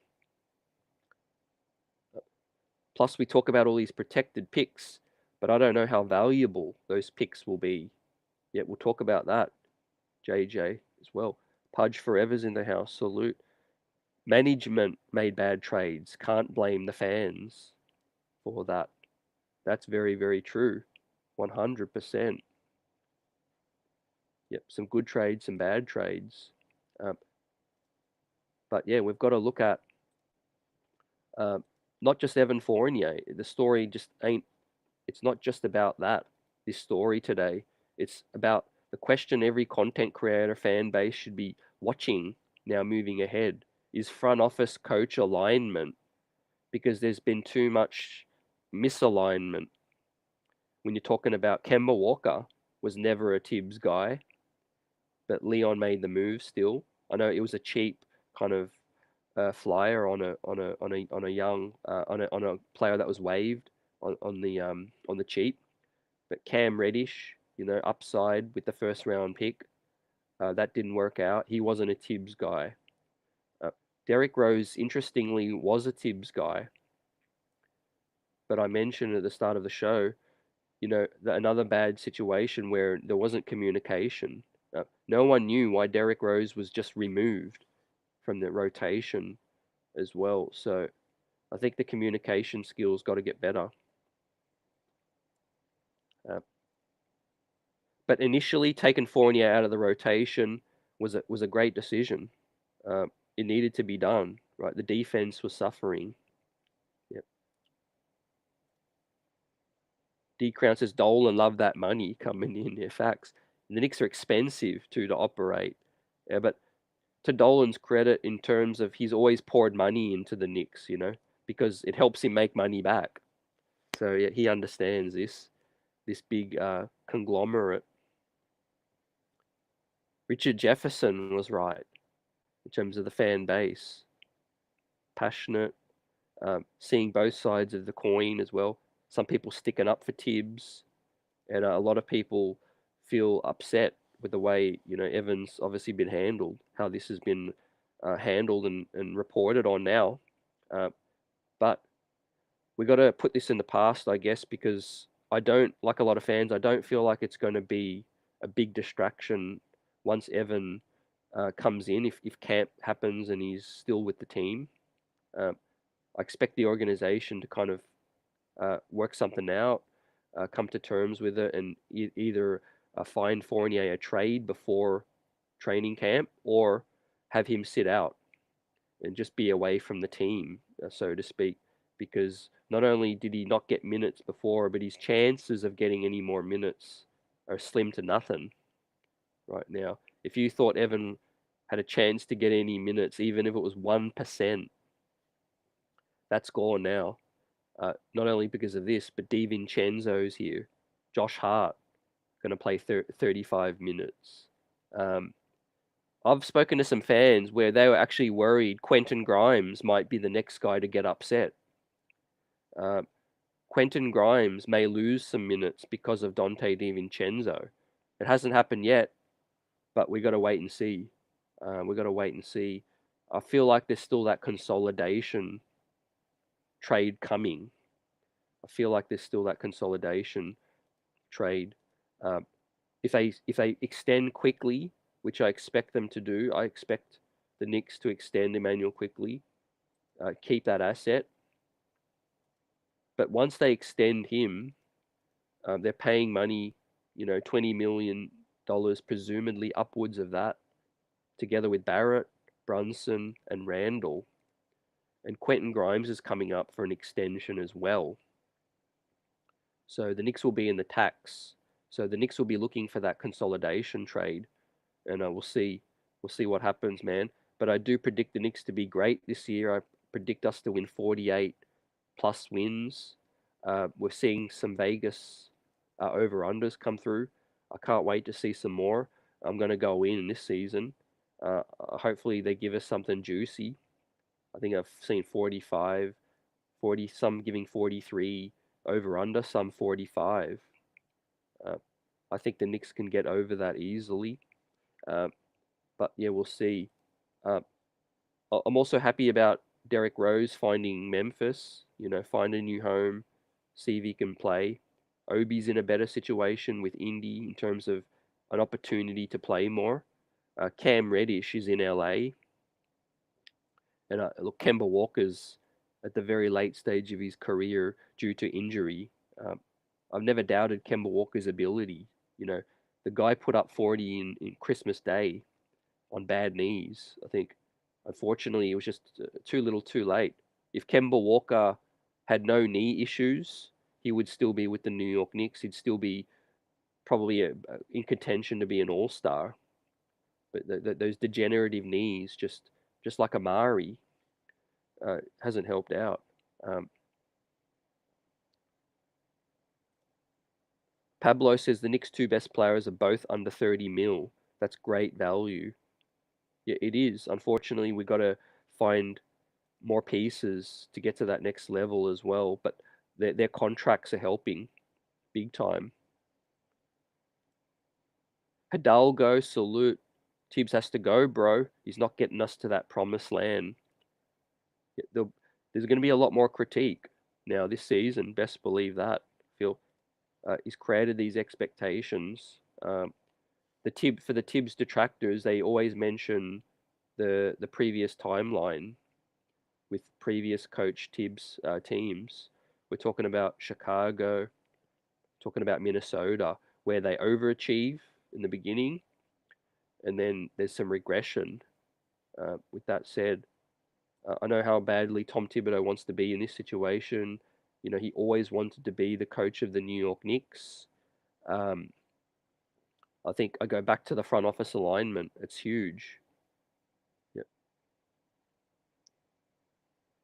Plus, we talk about all these protected picks, but I don't know how valuable those picks will be. Yet we'll talk about that, JJ, as well. Pudge Forever's in the house. Salute. Management made bad trades. Can't blame the fans for that. That's very, very true. 100%. Yep, some good trades, some bad trades. But yeah, we've got to look at not just Evan Fournier. The story just ain't, it's not just about that, this story today. It's about the question every content creator fan base should be watching now moving ahead is front office coach alignment, because there's been too much misalignment. When you're talking about Kemba Walker was never a Tibbs guy, but Leon made the move still. I know it was a cheap kind of flyer on a young on a player that was waived on the cheap, but Cam Reddish, upside with the first round pick, that didn't work out. He wasn't a Tibbs guy. Uh, Derrick Rose, interestingly, was a Tibbs guy, but I mentioned at the start of the show, another bad situation where there wasn't communication. No one knew why Derrick Rose was just removed from the rotation as well. So I think the communication skills got to get better. But initially, taking Fournier out of the rotation was a great decision. It needed to be done, right? The defense was suffering. Yep. D Crown says Dolan love that money coming in. Yeah, facts. The Knicks are expensive too to operate. Yeah, but to Dolan's credit, in terms of he's always poured money into the Knicks, because it helps him make money back. So yeah, he understands this big conglomerate. Richard Jefferson was right in terms of the fan base. Passionate, seeing both sides of the coin as well. Some people sticking up for Tibbs, and a lot of people feel upset with the way Evans obviously been handled, how this has been handled and reported on now. But we got to put this in the past, I guess, because I don't, like a lot of fans, I don't feel like it's going to be a big distraction once Evan comes in, if camp happens and he's still with the team. I expect the organization to kind of work something out, come to terms with it, and either find Fournier a trade before training camp or have him sit out and just be away from the team, so to speak. Because not only did he not get minutes before, but his chances of getting any more minutes are slim to nothing right now. If you thought Evan had a chance to get any minutes, even if it was 1%, that's gone now. Not only because of this, but DiVincenzo's here. Josh Hart going to play 35 minutes. I've spoken to some fans where they were actually worried Quentin Grimes might be the next guy to get upset. Quentin Grimes may lose some minutes because of Dante DiVincenzo. It hasn't happened yet, but we got to wait and see. We got to wait and see. I feel like there's still that consolidation trade coming. I feel like there's still that consolidation trade. If they extend quickly, which I expect them to do, I expect the Knicks to extend Emmanuel quickly, keep that asset. But once they extend him, they're paying money, 20 million presumably upwards of that, together with Barrett, Brunson, and Randall. And Quentin Grimes is coming up for an extension as well. So the Knicks will be in the tax. So the Knicks will be looking for that consolidation trade, and we'll see what happens, man. But I do predict the Knicks to be great this year. I predict us to win 48 plus wins. We're seeing some Vegas over unders come through. I can't wait to see some more. I'm going to go in this season. Hopefully they give us something juicy. I think I've seen 45, 40, some giving 43 over under, some 45. Uh, I think the Knicks can get over that easily. But yeah, we'll see. Uh, I'm also happy about Derrick Rose finding Memphis, find a new home, see if he can play. Obi's in a better situation with Indy in terms of an opportunity to play more. Cam Reddish is in LA. And look, Kemba Walker's at the very late stage of his career due to injury. I've never doubted Kemba Walker's ability. The guy put up 40 in Christmas Day on bad knees. I think, unfortunately, it was just too little too late. If Kemba Walker had no knee issues, he would still be with the New York Knicks. He'd still be probably in contention to be an all-star. But those degenerative knees, just like Amari, hasn't helped out. Pablo says the Knicks' two best players are both under 30 mil. That's great value. Yeah, it is. Unfortunately, we got to find more pieces to get to that next level as well. But their contracts are helping big time. Hidalgo, salute. Tibbs has to go, bro. He's not getting us to that promised land. There's going to be a lot more critique now this season. Best believe that. Feel he's created these expectations. For the Tibbs detractors, they always mention the previous timeline with previous coach Tibbs teams. We're talking about Chicago, talking about Minnesota, where they overachieve in the beginning, and then there's some regression. With that said, I know how badly Tom Thibodeau wants to be in this situation. He always wanted to be the coach of the New York Knicks. I think I go back to the front office alignment. It's huge. Yep.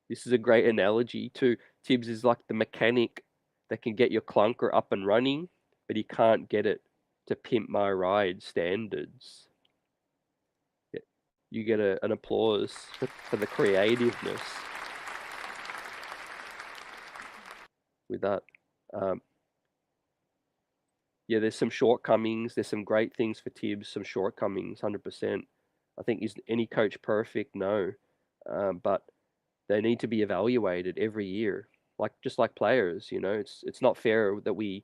This is a great analogy too. Tibbs is like the mechanic that can get your clunker up and running, but he can't get it to pimp my ride standards. Yeah. You get an applause for the creativeness with that. Yeah, there's some shortcomings. There's some great things for Tibbs, some shortcomings, 100%. I think is any coach perfect? No. But they need to be evaluated every year, just like players. It's not fair that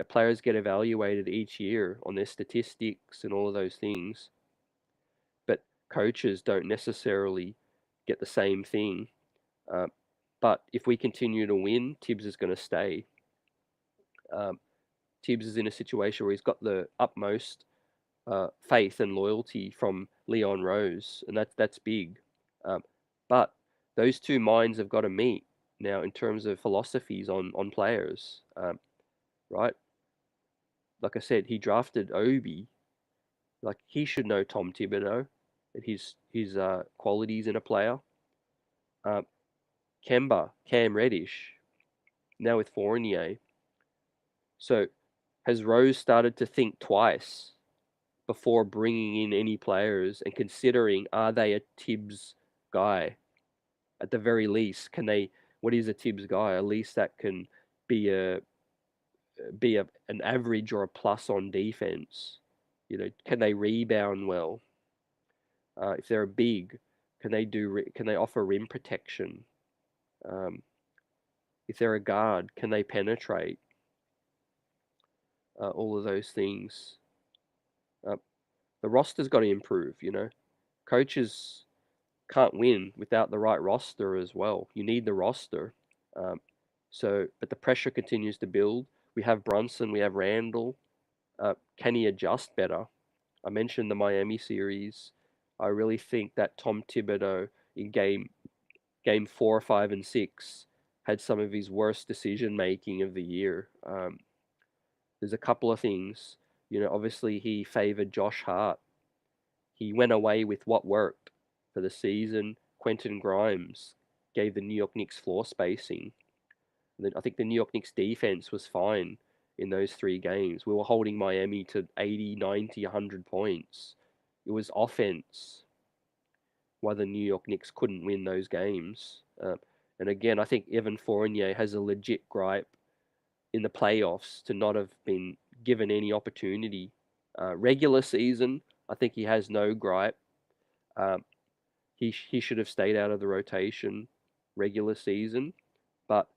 players get evaluated each year on their statistics and all of those things, but coaches don't necessarily get the same thing. But if we continue to win, Tibbs is going to stay. Tibbs is in a situation where he's got the utmost faith and loyalty from Leon Rose, and that's big. But those two minds have got to meet now in terms of philosophies on players, right? Like I said, he drafted Obi. Like he should know Tom Thibodeau and his qualities in a player. Cam Reddish, now with Fournier. So has Rose started to think twice before bringing in any players and considering, are they a Tibbs guy? At the very least, what is a Tibbs guy? At least that can be an average or a plus on defense. Can they rebound well? If they're big, can they offer rim protection? If they're a guard, can they penetrate? All of those things. The roster's got to improve. Coaches can't win without the right roster as well. You need the roster. But the pressure continues to build. We have Brunson, we have Randall. Can he adjust better? I mentioned the Miami series. I really think that Tom Thibodeau in game 4, 5, and 6 had some of his worst decision making of the year. There's a couple of things. Obviously he favored Josh Hart. He went away with what worked for the season. Quentin Grimes gave the New York Knicks floor spacing. I think the New York Knicks defense was fine in those 3 games. We were holding Miami to 80, 90, 100 points. It was offense why the New York Knicks couldn't win those games. And again, I think Evan Fournier has a legit gripe in the playoffs to not have been given any opportunity. Regular season, I think he has no gripe. He should have stayed out of the rotation regular season. But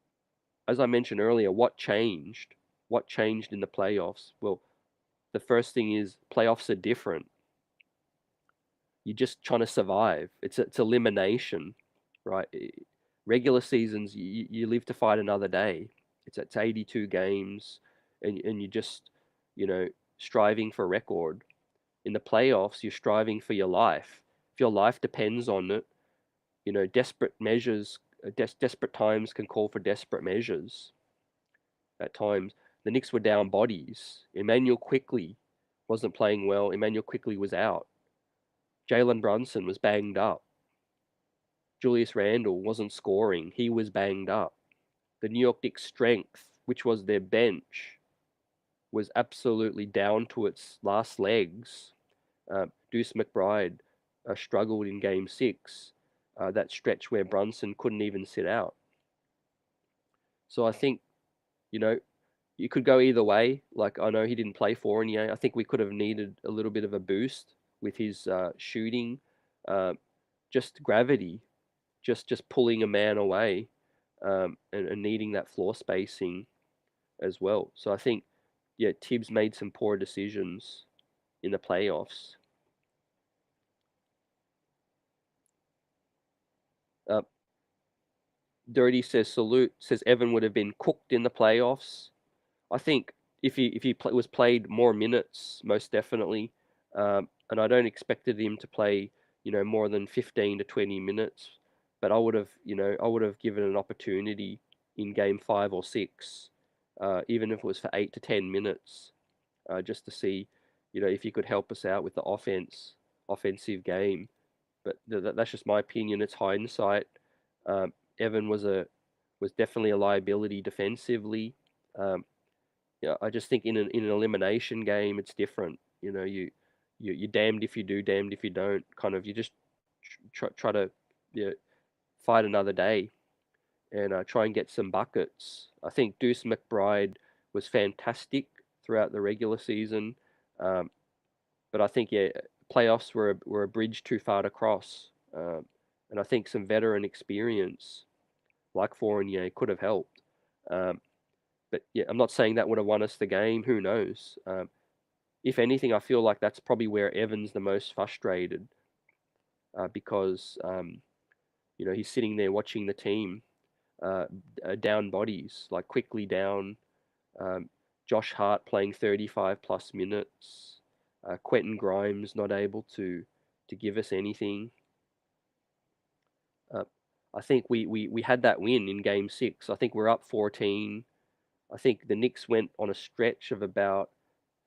as I mentioned earlier, what changed? What changed in the playoffs? Well, the first thing is playoffs are different. You're just trying to survive. It's elimination, right? Regular seasons, you live to fight another day. It's 82 games, and you're just, you know, striving for a record. In the playoffs, you're striving for your life. If your life depends on it, desperate measures, desperate times can call for desperate measures. At times, the Knicks were down bodies. Emmanuel Quickley wasn't playing well. Emmanuel Quickley was out. Jalen Brunson was banged up. Julius Randle wasn't scoring. He was banged up. The New York Knicks' strength, which was their bench, was absolutely down to its last legs. Deuce McBride struggled in Game 6, that stretch where Brunson couldn't even sit out. So I think, you know, you could go either way. Like, I know he didn't play Fournier. I think we could have needed a little bit of a boost with his shooting, just gravity, just pulling a man away, and needing that floor spacing as well. So I think, yeah, Tibbs made some poor decisions in the playoffs. Uh, Dirty says salute, says Evan would have been cooked in the playoffs. I think if he was played more minutes, most definitely, and I don't expected him to play, more than 15 to 20 minutes, but I would have given an opportunity in game 5 or 6, even if it was for 8 to 10 minutes, just to see, if he could help us out with the offensive game. But that's just my opinion. It's hindsight. Evan was definitely a liability defensively. Um, I just think in an elimination game, it's different. You're damned if you do, damned if you don't. Kind of, you just try to, fight another day and try and get some buckets. I think Deuce McBride was fantastic throughout the regular season, um, but I think, yeah, playoffs were a bridge too far to cross, and I think some veteran experience like Fournier could have helped. Um, but yeah, I'm not saying that would have won us the game. Who knows? If anything, I feel like that's probably where Evan's the most frustrated, because he's sitting there watching the team uh, down bodies, like quickly down. Um, Josh Hart playing 35 plus minutes. Quentin Grimes not able to give us anything. Uh, I think we had that win in Game 6. I think we're up 14. I think the Knicks went on a stretch of about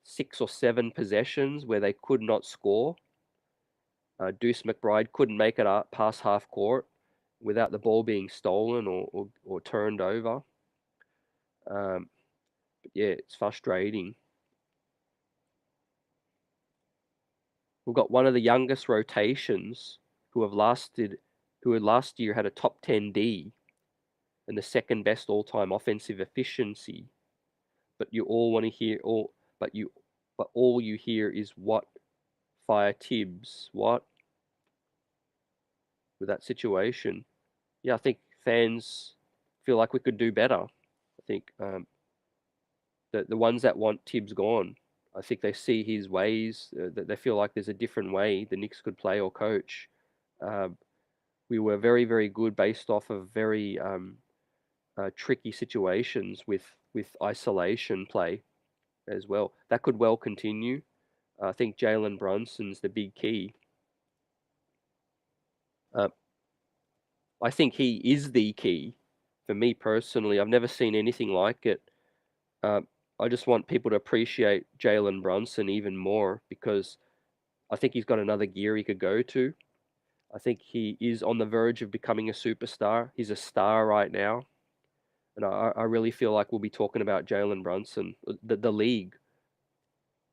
6 or 7 possessions where they could not score. Deuce McBride couldn't make it up past half court without the ball being stolen or turned over. Um, but yeah, it's frustrating. We've got one of the youngest rotations who have lasted, who had last year had a top 10 D and the second best all-time offensive efficiency. But you all want to hear but all you hear is what fire Tibbs, what with that situation. Yeah, I think fans feel like we could do better. I think the ones that want Tibbs gone, I think they see his ways. That they feel like there's a different way the Knicks could play or coach. Um, we were very, very good based off of very tricky situations with isolation play. as well. That could well continue. I think Jalen Brunson's the big key. Uh, I think he is the key. For me personally, I've never seen anything like it. Uh, I just want people to appreciate Jalen Brunson even more because I think he's got another gear he could go to. I think he is on the verge of becoming a superstar. He's a star right now. And I really feel like we'll be talking about Jalen Brunson. The league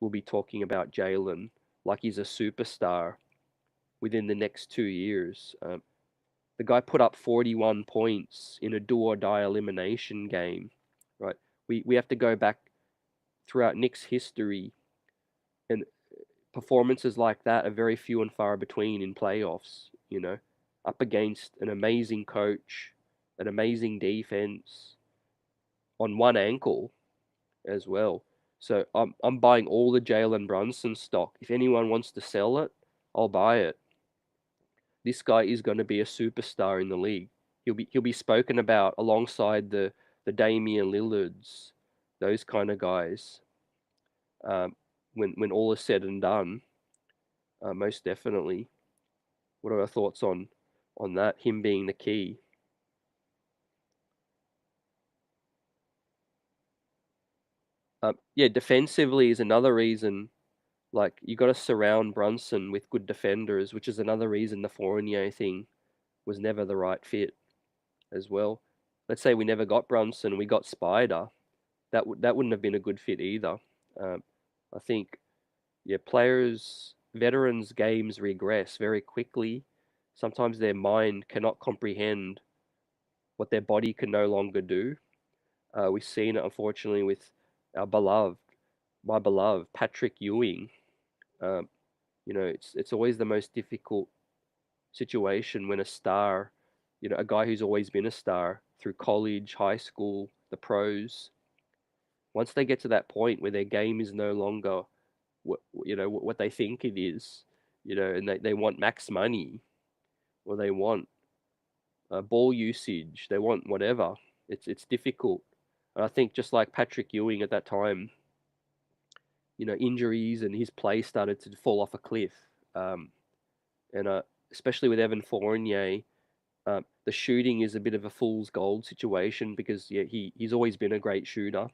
will be talking about Jalen like he's a superstar within the next 2 years. The guy put up 41 points in a do or die elimination game, right? We have to go back throughout Knicks history, and performances like that are very few and far between in playoffs, up against an amazing coach, an amazing defense on one ankle as well. So I'm buying all the Jalen Brunson stock. If anyone wants to sell it, I'll buy it. This guy is going to be a superstar in the league. He'll be spoken about alongside the Damian Lillards, those kind of guys. When all is said and done, most definitely. What are our thoughts on that? Him being the key. Yeah, defensively is another reason. Like you got to surround Brunson with good defenders, which is another reason the Fournier thing was never the right fit as well. Let's say we never got Brunson, we got Spider. That wouldn't have been a good fit either. Um, I think yeah, veterans' games regress very quickly. Sometimes their mind cannot comprehend what their body can no longer do. We've seen it unfortunately with our my beloved Patrick Ewing. Um, it's always the most difficult situation when a star, a guy who's always been a star through college, high school, the pros, once they get to that point where their game is no longer what they think it is, and they want max money or they want ball usage, they want whatever. It's difficult. And I think just like Patrick Ewing at that time, injuries and his play started to fall off a cliff. And especially with Evan Fournier, the shooting is a bit of a fool's gold situation because yeah, he's always been a great shooter.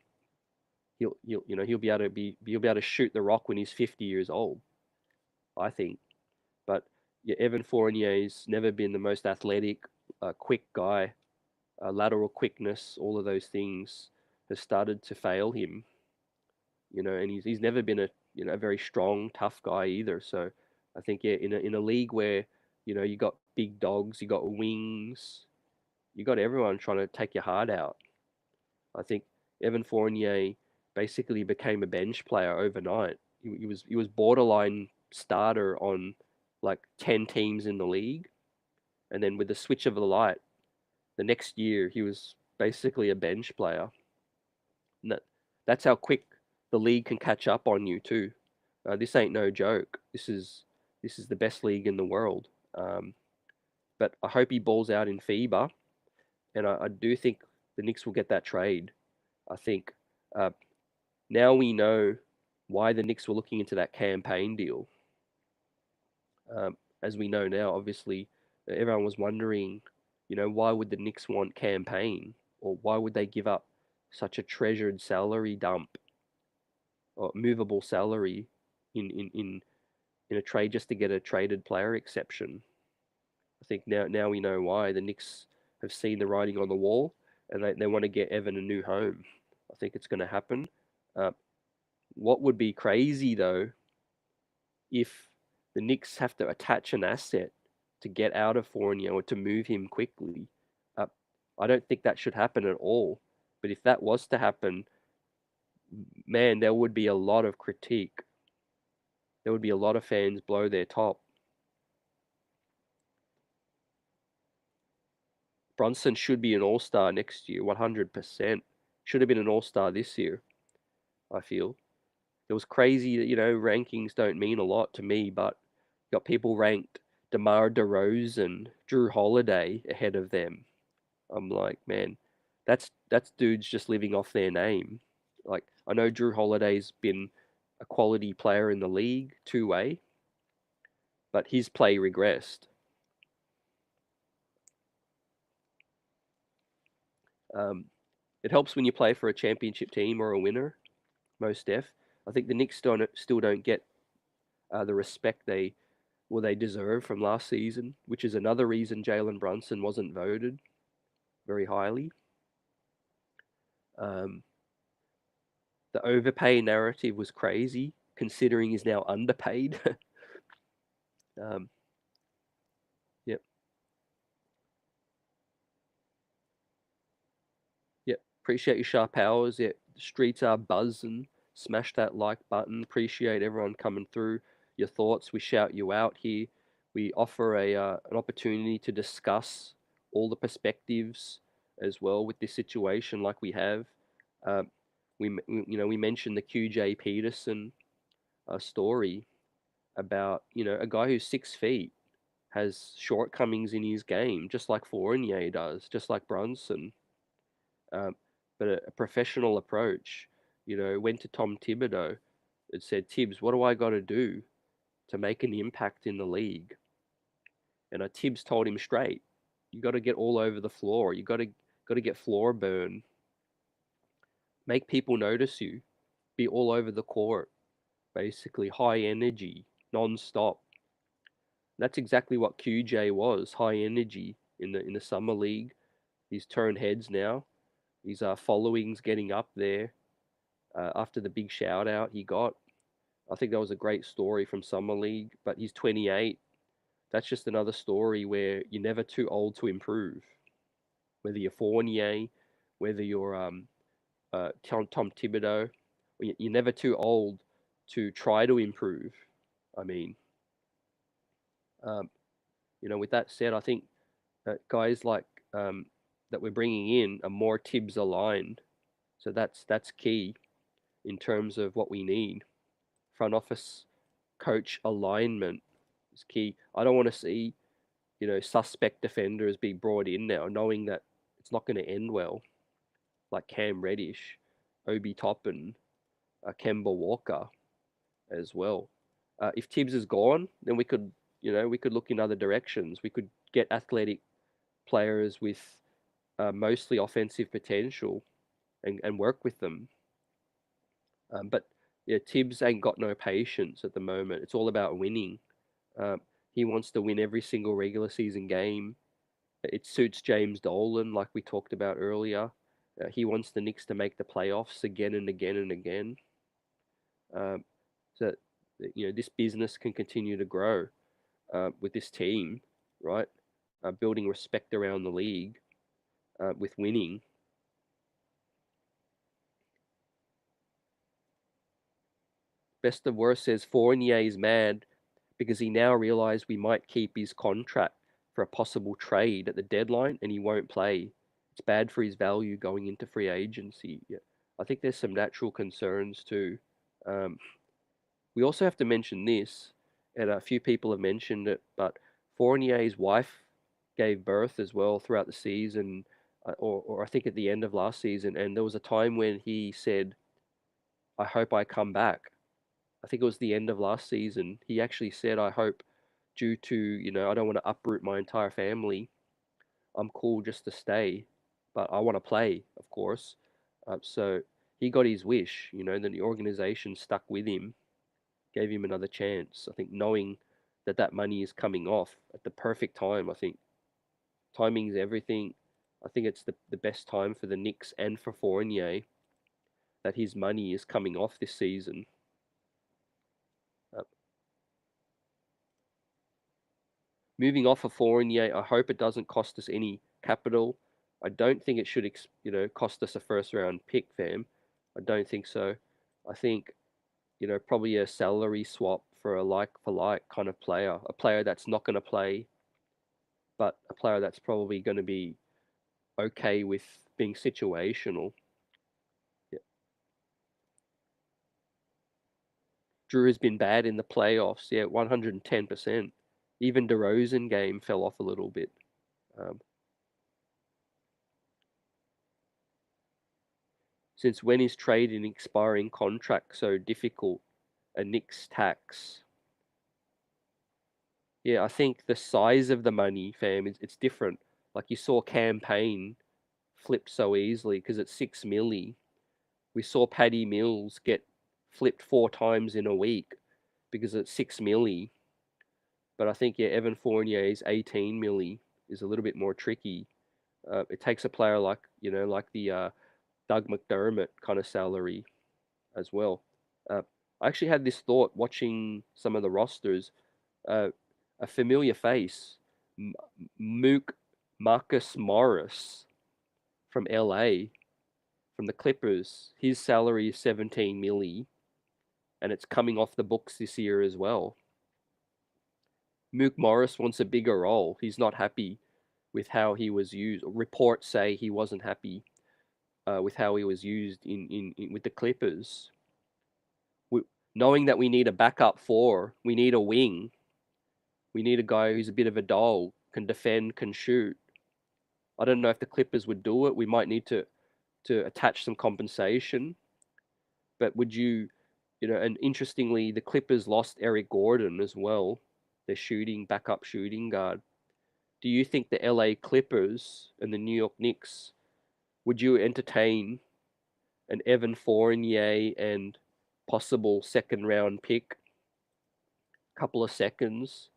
He'll be able to shoot the rock when he's 50 years old, I think. But yeah, Evan Fournier's never been the most athletic, quick guy. Lateral quickness, all of those things have started to fail him. And he's never been a very strong, tough guy either. So I think yeah, in a league where you got big dogs, you got wings, you got everyone trying to take your heart out. I think Evan Fournier basically became a bench player overnight. He was borderline starter on like 10 teams in the league, and then with the switch of the light, the next year he was basically a bench player. And that's how quick the league can catch up on you too. This ain't no joke. This is the best league in the world. Um, but I hope he balls out in FIBA, and I do think the Knicks will get that trade. I think uh, now we know why the Knicks were looking into that campaign deal. As we know now, obviously, everyone was wondering, why would the Knicks want campaign, or why would they give up such a treasured salary dump or movable salary in a trade just to get a traded player exception? I think now we know why the Knicks have seen the writing on the wall, and they want to get Evan a new home. I think it's going to happen. Uh, what would be crazy though, if the Knicks have to attach an asset to get out of Fournier or to move him quickly. Uh, I don't think that should happen at all. But if that was to happen, man, there would be a lot of critique. There would be a lot of fans blow their top. Brunson should be an all-star next year, 100%. Should have been an all-star this year, I feel. It was crazy that, rankings don't mean a lot to me, but got people ranked DeMar DeRozan, Drew Holiday ahead of them. I'm like, man, that's dudes just living off their name. Like, I know Drew Holiday's been a quality player in the league, two-way, but his play regressed. It helps when you play for a championship team or a winner, most def. I think the Knicks still don't get the respect they deserve from last season, which is another reason Jalen Brunson wasn't voted very highly. The overpay narrative was crazy, considering he's now underpaid. Yep. Yep. Appreciate your sharp hours. Yeah, the streets are buzzing. Smash that like button. Appreciate everyone coming through. Your thoughts. We shout you out here. We offer an opportunity to discuss all the perspectives as well with this situation, like we have. Uh, we mentioned the QJ Peterson story about a guy who's 6 feet has shortcomings in his game, just like Fournier does, just like Brunson. But a professional approach, went to Tom Thibodeau and said, Tibbs, what do I got to do to make an impact in the league? And Tibbs told him straight, you got to get all over the floor. You got to get floor burn. Make people notice you. Be all over the court. Basically, high energy, non-stop. That's exactly what QJ was, high energy in the summer league. He's turned heads now. His following's getting up there after the big shout out he got. I think that was a great story from summer league, but he's 28. That's just another story where you're never too old to improve. Whether you're Fournier, whether you're Tom Thibodeau, you're never too old to try to improve. I mean, um, with that said, I think guys like that we're bringing in are more Tibbs aligned. So that's key in terms of what we need. Front office coach alignment is key. I don't want to see suspect defenders be brought in now, knowing that it's not going to end well, like Cam Reddish, Obi Toppin, Kemba Walker as well. If Tibbs is gone, then we could look in other directions. We could get athletic players with mostly offensive potential and work with them. But yeah, Tibbs ain't got no patience at the moment. It's all about winning. Um, he wants to win every single regular season game. It suits James Dolan, like we talked about earlier. He wants the Knicks to make the playoffs again and again and again. Um, so this business can continue to grow with this team, right? Building respect around the league with winning. Best of worst says Fournier is mad because he now realized we might keep his contract for a possible trade at the deadline and he won't play. It's bad for his value going into free agency. Yeah. I think there's some natural concerns too. Um, we also have to mention this, and a few people have mentioned it, but Fournier's wife gave birth as well throughout the season, or I think at the end of last season, and there was a time when he said, I hope I come back. I think it was the end of last season. He actually said, I hope, due to, I don't want to uproot my entire family. I'm cool just to stay, but I want to play, of course. So he got his wish, then the organization stuck with him, gave him another chance. I think knowing that money is coming off at the perfect time. I think timing is everything. I think it's the best time for the Knicks and for Fournier that his money is coming off this season. Uh, Moving off of Fournier, I hope it doesn't cost us any capital. I don't think it should, cost us a first round pick, fam. I don't think so. I think, probably a salary swap for a like for like kind of player, a player that's not going to play, but a player that's probably going to be okay with being situational. Yeah. Drew has been bad in the playoffs. Yeah, 110%. Even DeRozan game fell off a little bit. Um, Since when is trade an expiring contract so difficult? A Knicks tax. Yeah, I think the size of the money, fam, it's different. Like you saw campaign flipped so easily because it's 6 milli. We saw Paddy Mills get flipped 4 times in a week because it's 6 milli. But I think yeah, Evan Fournier's 18 milli is a little bit more tricky. It takes a player like like the Doug McDermott kind of salary as well. I actually had this thought watching some of the rosters. Uh, a familiar face, Mook Marcus Morris from LA, from the Clippers. His salary is 17 milli, and it's coming off the books this year as well. Mook Morris wants a bigger role. He's not happy with how he was used. Reports say he wasn't happy with how he was used in with the Clippers. We, knowing that we need a backup four, we need a wing, we need a guy who's a bit of a doll, can defend, can shoot. I don't know if the Clippers would do it. We might need to attach some compensation. But would you, and interestingly, the Clippers lost Eric Gordon as well, their backup shooting guard. Do you think the LA Clippers and the New York Knicks, would you entertain an Evan Fournier and possible second round pick, couple of seconds,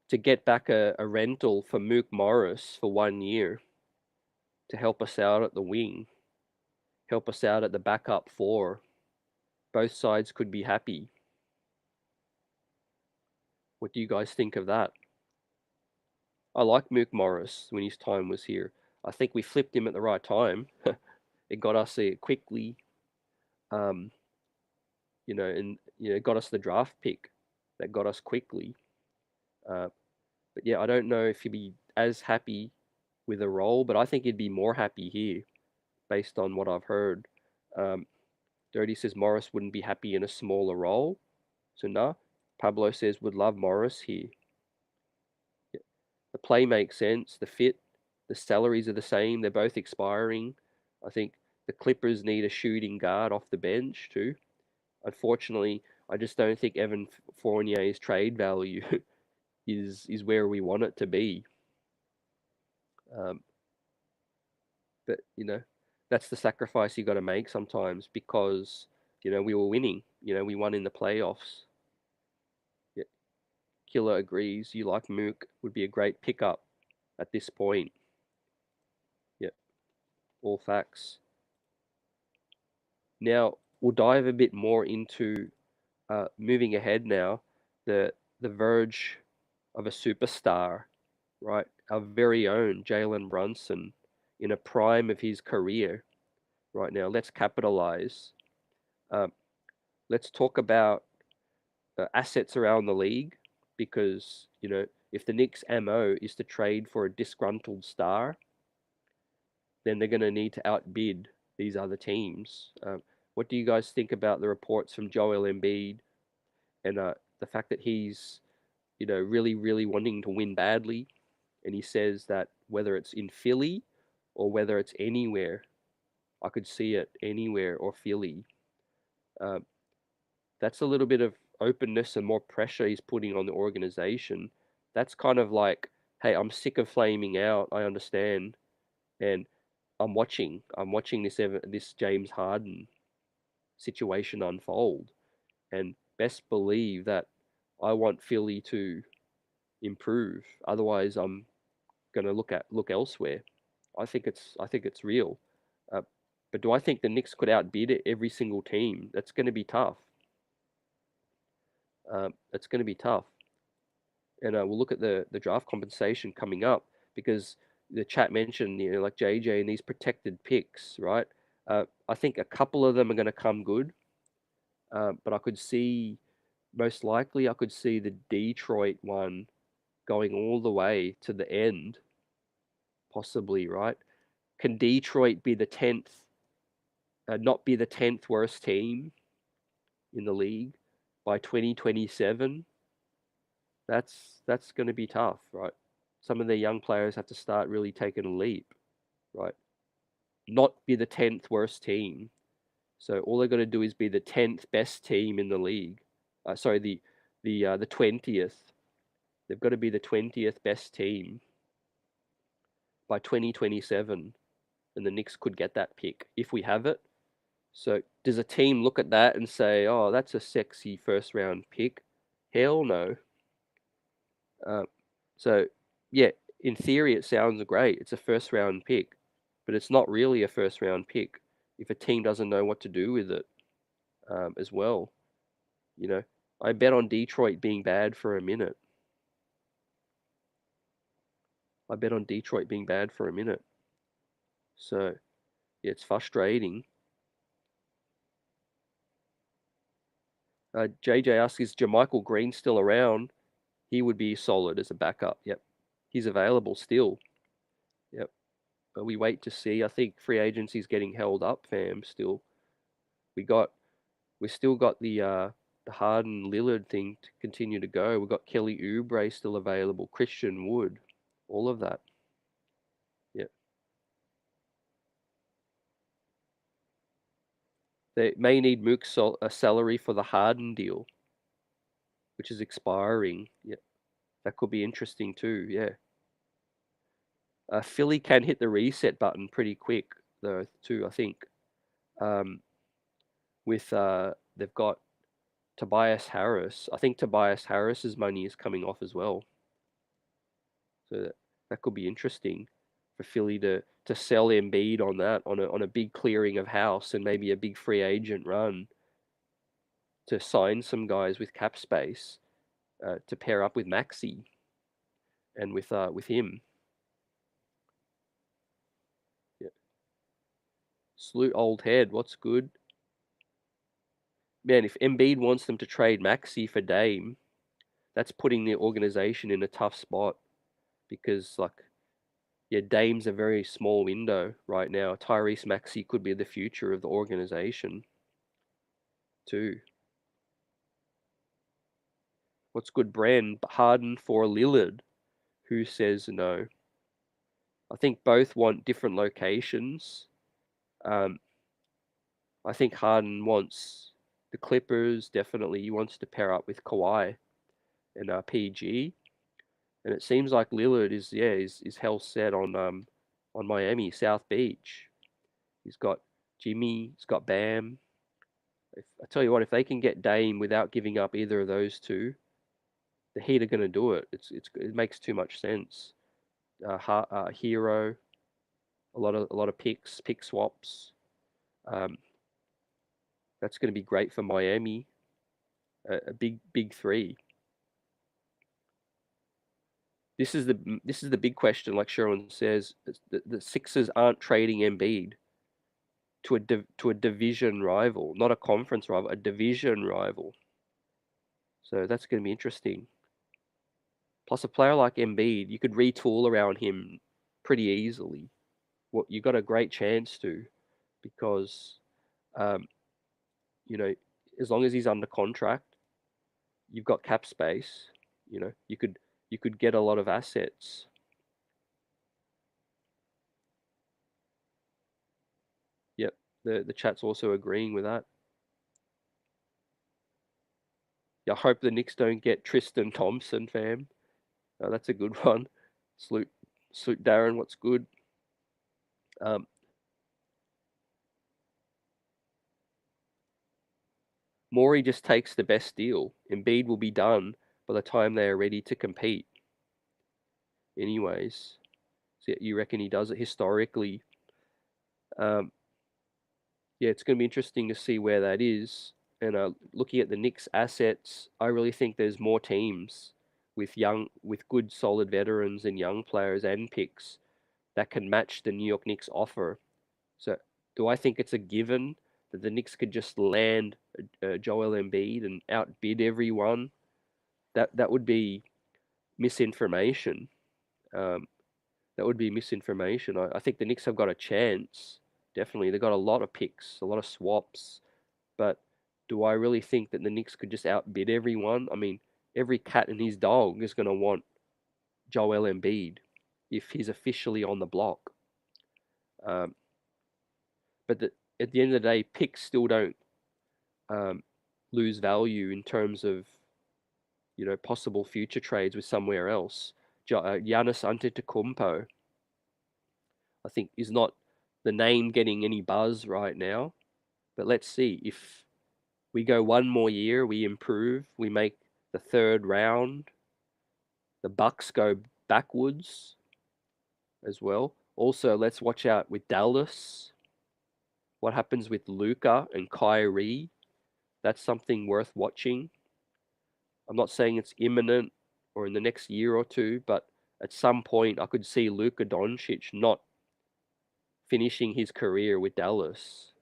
to get back a rental for Mook Morris for 1 year to help us out at the wing, help us out at the backup four? Both sides could be happy. What do you guys think of that? I like Mook Morris when his time was here. I think we flipped him at the right time. It got us it quickly, and it got us the draft pick that got us quickly. But yeah, I don't know if he'd be as happy with a role, but I think he'd be more happy here based on what I've heard. Um, Dirty says Morris wouldn't be happy in a smaller role. So nah. Pablo says would love Morris here. Yeah. The play makes sense. The fit, the salaries are the same. They're both expiring. I think the Clippers need a shooting guard off the bench too. Unfortunately, I just don't think Evan Fournier's trade value is where we want it to be. Um, but that's the sacrifice you got to make sometimes because we were winning. We won in the playoffs. Yeah. Killer agrees. You like Mook would be a great pickup at this point. Yep, all facts. Now we'll dive a bit more into moving ahead now. The verge of a superstar, right? Our very own Jalen Brunson in a prime of his career right now. Let's capitalize. Um, let's talk about assets around the league because, if the Knicks' MO is to trade for a disgruntled star, then they're going to need to outbid these other teams. What do you guys think about the reports from Joel Embiid and the fact that he's, really, really wanting to win badly? And he says that whether it's in Philly or whether it's anywhere, I could see it anywhere or Philly. Uh, that's a little bit of openness and more pressure he's putting on the organization. That's kind of like, hey, I'm sick of flaming out. I understand, and I'm watching. I'm watching this James Harden situation unfold, and best believe that I want Philly to improve. Otherwise, I'm gonna look elsewhere. I think it's real. Uh, but do I think the Knicks could outbid every single team? That's going to be tough. It's going to be tough. And we'll look at the draft compensation coming up because the chat mentioned, like JJ and these protected picks, right? I think a couple of them are going to come good, but I could see, most likely, I could see the Detroit one going all the way to the end, possibly, right? Can Detroit be the 10th, not be the 10th worst team in the league by 2027? That's going to be tough, right? Some of their young players have to start really taking a leap, right? not be the 10th worst team. So all they've got to do is be the 10th best team in the league. Sorry, the 20th. They've got to be the 20th best team by 2027, and the Knicks could get that pick if we have it. So does a team look at that and say, "Oh, that's a sexy first round pick"? Hell no. So yeah, in theory it sounds great. It's a first round pick, but it's not really a first round pick if a team doesn't know what to do with it as well. You know, I bet on Detroit being bad for a minute. I bet on Detroit being bad for a minute. So yeah, it's frustrating. JJ asks, is Jermichael Green still around? He would be solid as a backup. Yep. He's available still. Yep. We wait to see. I think free agency's getting held up, fam, still. We still got the Harden Lillard thing to continue to go. We've got Kelly Oubre still available, Christian Wood, all of that. Yep. They may need Mook's a salary for the Harden deal, which is expiring. Yeah, that could be interesting too. Yeah. Philly can hit the reset button pretty quick though too. I think. With they've got Tobias Harris. I think Tobias Harris's money is coming off as well, so that could be interesting for Philly to sell Embiid on that on a big clearing of house and maybe a big free agent run to sign some guys with cap space to pair up with Maxey and with him. Yeah. Salute old head. What's good? Man, if Embiid wants them to trade Maxey for Dame, that's putting the organization in a tough spot because like yeah, Dame's a very small window right now. Tyrese Maxey could be the future of the organization too. What's good, Bren? Harden for Lillard. Who says no? I think both want different locations. Um, I think Harden wants the Clippers, definitely. He wants to pair up with Kawhi and PG. And it seems like Lillard is hell set on Miami, South Beach. He's got Jimmy, he's got Bam. I tell you what, if they can get Dame without giving up either of those two, the Heat are going to do it. It makes too much sense. Hero, a lot of pick swaps. Um, that's going to be great for Miami. A big three. This is the big question, like Sharon says. The Sixers aren't trading Embiid to a division rival, not a conference rival, a division rival. So that's going to be interesting. Plus, a player like Embiid, you could retool around him pretty easily. What you got a great chance to, because um, you know, as long as he's under contract, you've got cap space. You could get a lot of assets. Yep, the chat's also agreeing with that. Yeah, I hope the Knicks don't get Tristan Thompson, fam. That's a good one. Salute Darren. What's good? Um, Morey just takes the best deal. Embiid will be done by the time they are ready to compete. Anyways, so you reckon he does it historically? Um, yeah, it's going to be interesting to see where that is. And looking at the Knicks assets, I really think there's more teams with good solid veterans and young players and picks that can match the New York Knicks offer. So, do I think it's a given that the Knicks could just land Joel Embiid and outbid everyone? That would be misinformation. Um, that would be misinformation. I think the Knicks have got a chance. Definitely, they've got a lot of picks, a lot of swaps. But do I really think that the Knicks could just outbid everyone? I mean, every cat and his dog is going to want Joel Embiid if he's officially on the block. Um, but at the end of the day, picks still don't um, lose value in terms of possible future trades with somewhere else. Giannis Antetokounmpo, I think, is not the name getting any buzz right now. But let's see if we go one more year, we improve, we make the third round. The Bucks go backwards as well. Also, let's watch out with Dallas. What happens with Luka and Kyrie? That's something worth watching. I'm not saying it's imminent or in the next year or two, but at some point I could see Luka Doncic not finishing his career with Dallas.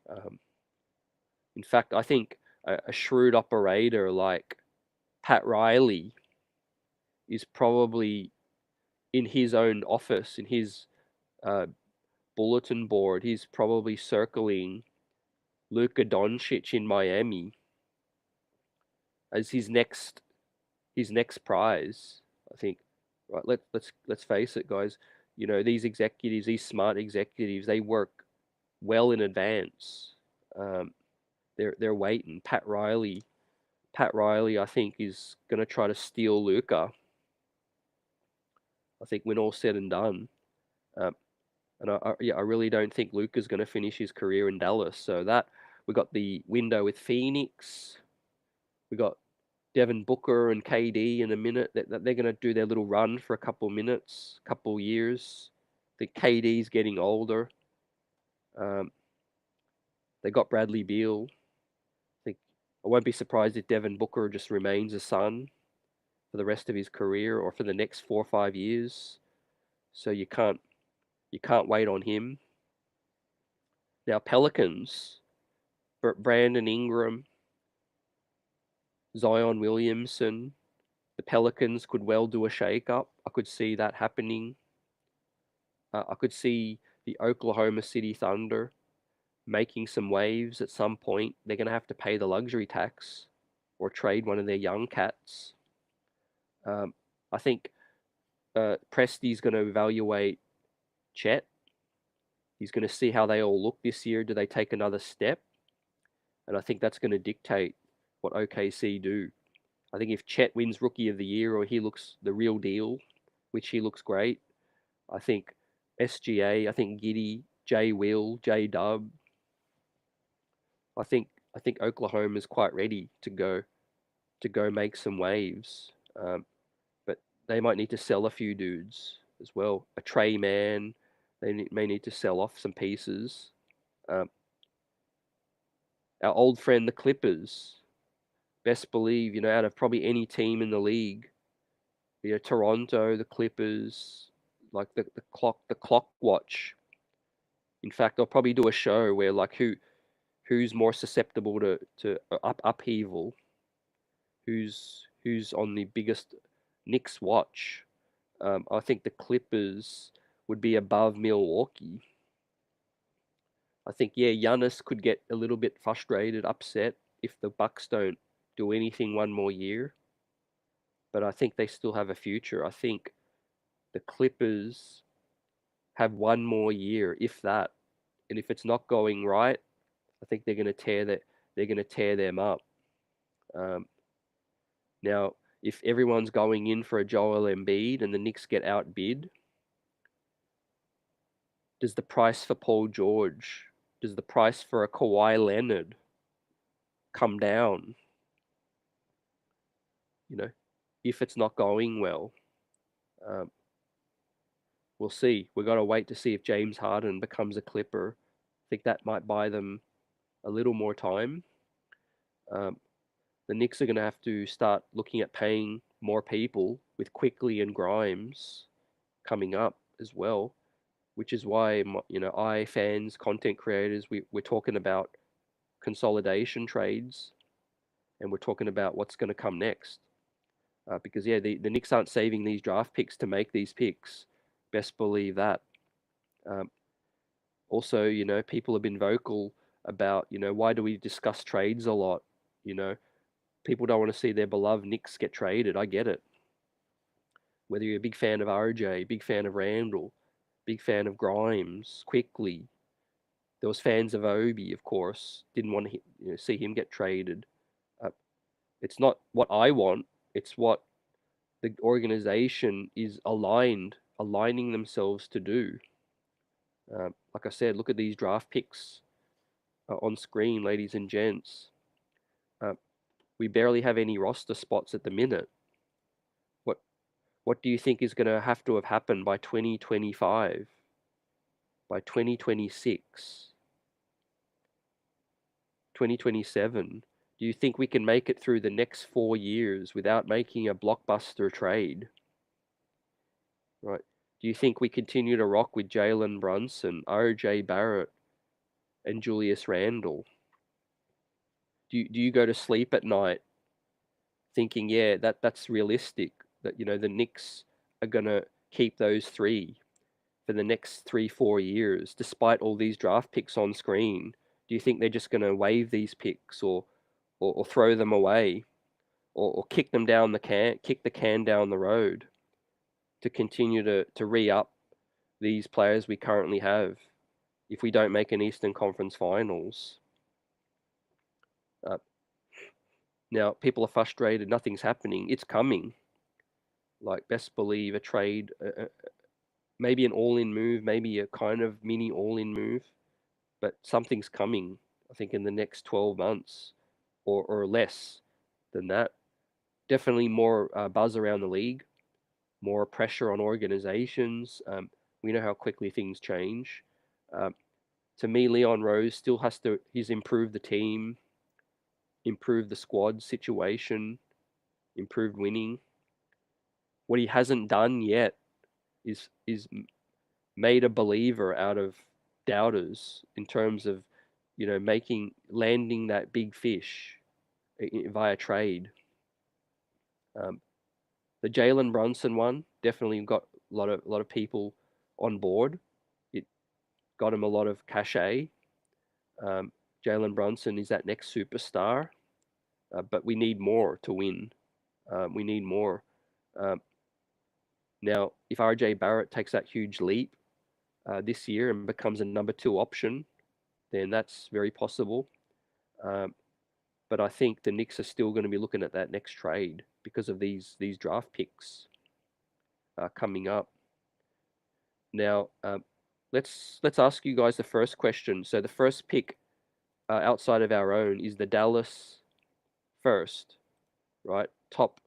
In fact, I think a shrewd operator like Pat Riley is probably in his own office, in his uh, bulletin board. He's probably circling Luka Doncic in Miami as his next prize. I think. Right, let's face it, guys. These executives, these smart executives, they work well in advance. Um, they're waiting. Pat Riley, I think, is gonna try to steal Luka. I think when all said and done, um, and I really don't think Luka's gonna finish his career in Dallas. So that we got the window with Phoenix. We got Devin Booker and KD in a minute. That they're gonna do their little run for a couple minutes, couple years. I think KD's getting older. Um, they got Bradley Beal. I think I won't be surprised if Devin Booker just remains a Sun for the rest of his career or for the next 4 or 5 years. So you can't wait on him. Now Pelicans, Brandon Ingram, Zion Williamson, the Pelicans could well do a shake-up. I could see that happening. I could see the Oklahoma City Thunder making some waves at some point. They're going to have to pay the luxury tax or trade one of their young cats. I think Presti's going to evaluate Chet. He's going to see how they all look this year. Do they take another step? And I think that's going to dictate what OKC do. I think if Chet wins Rookie of the Year or he looks the real deal, which he looks great, I think SGA, I think Giddy, J Will, J Dub, I think Oklahoma is quite ready to go make some waves. But they might need to sell a few dudes as well. A Trey Man, they may need to sell off some pieces. Um, our old friend, the Clippers, best believe, out of probably any team in the league, Toronto, the Clippers, like the clock watch. In fact, they'll probably do a show where like who's more susceptible to upheaval, who's on the biggest Knicks watch. I think the Clippers would be above Milwaukee. I think Giannis could get a little bit frustrated, upset if the Bucks don't do anything one more year. But I think they still have a future. I think the Clippers have one more year, if that. And if it's not going right, I think they're gonna tear them up. Um, Now, if everyone's going in for a Joel Embiid and the Knicks get outbid, does the price for Paul George, does the price for a Kawhi Leonard come down? If it's not going well, um, we'll see. We've got to wait to see if James Harden becomes a Clipper. I think that might buy them a little more time. Um, the Knicks are going to have to start looking at paying more people with Quickly and Grimes coming up as well, which is why fans, content creators, we're talking about consolidation trades, and we're talking about what's going to come next. Because the Knicks aren't saving these draft picks to make these picks. Best believe that. Um, Also, people have been vocal about, why do we discuss trades a lot? People don't want to see their beloved Knicks get traded. I get it. Whether you're a big fan of RJ, big fan of Randall, big fan of Grimes, Quickly, There was fans of Obi, of course, didn't want to see him get traded. It's not what I want. It's what the organization is aligning themselves to do. Like I said, look at these draft picks on screen, ladies and gents. We barely have any roster spots at the minute. What do you think is going to have happened by 2025, by 2026, 2027? Do you think we can make it through the next 4 years without making a blockbuster trade? Right? Do you think we continue to rock with Jalen Brunson, RJ Barrett, and Julius Randle? Do you go to sleep at night thinking, yeah, that's realistic, that the Knicks are gonna keep those three for the next 3-4 years, despite all these draft picks on screen? Do you think they're just gonna waive these picks or throw them away or kick the can down the road to continue to re-up these players we currently have if we don't make an Eastern Conference Finals? Now, people are frustrated. Nothing's happening. It's coming. Like, best believe a trade, maybe an all-in move, maybe a kind of mini all-in move, but something's coming, I think, in the next 12 months or less than that. Definitely more buzz around the league, more pressure on organizations. We know how quickly things change. To me, Leon Rose still he's improved the team, improved the squad situation, improved winning. What he hasn't done yet is made a believer out of doubters in terms of landing that big fish via trade. The Jalen Brunson one definitely got a lot of people on board. It got him a lot of cachet. Jalen Brunson is that next superstar, but we need more to win. We need more. Now, if RJ Barrett takes that huge leap this year and becomes a number 2 option, then that's very possible. But I think the Knicks are still going to be looking at that next trade because of these draft picks coming up. Now, let's ask you guys the first question. So the first pick outside of our own is the Dallas first, right? Top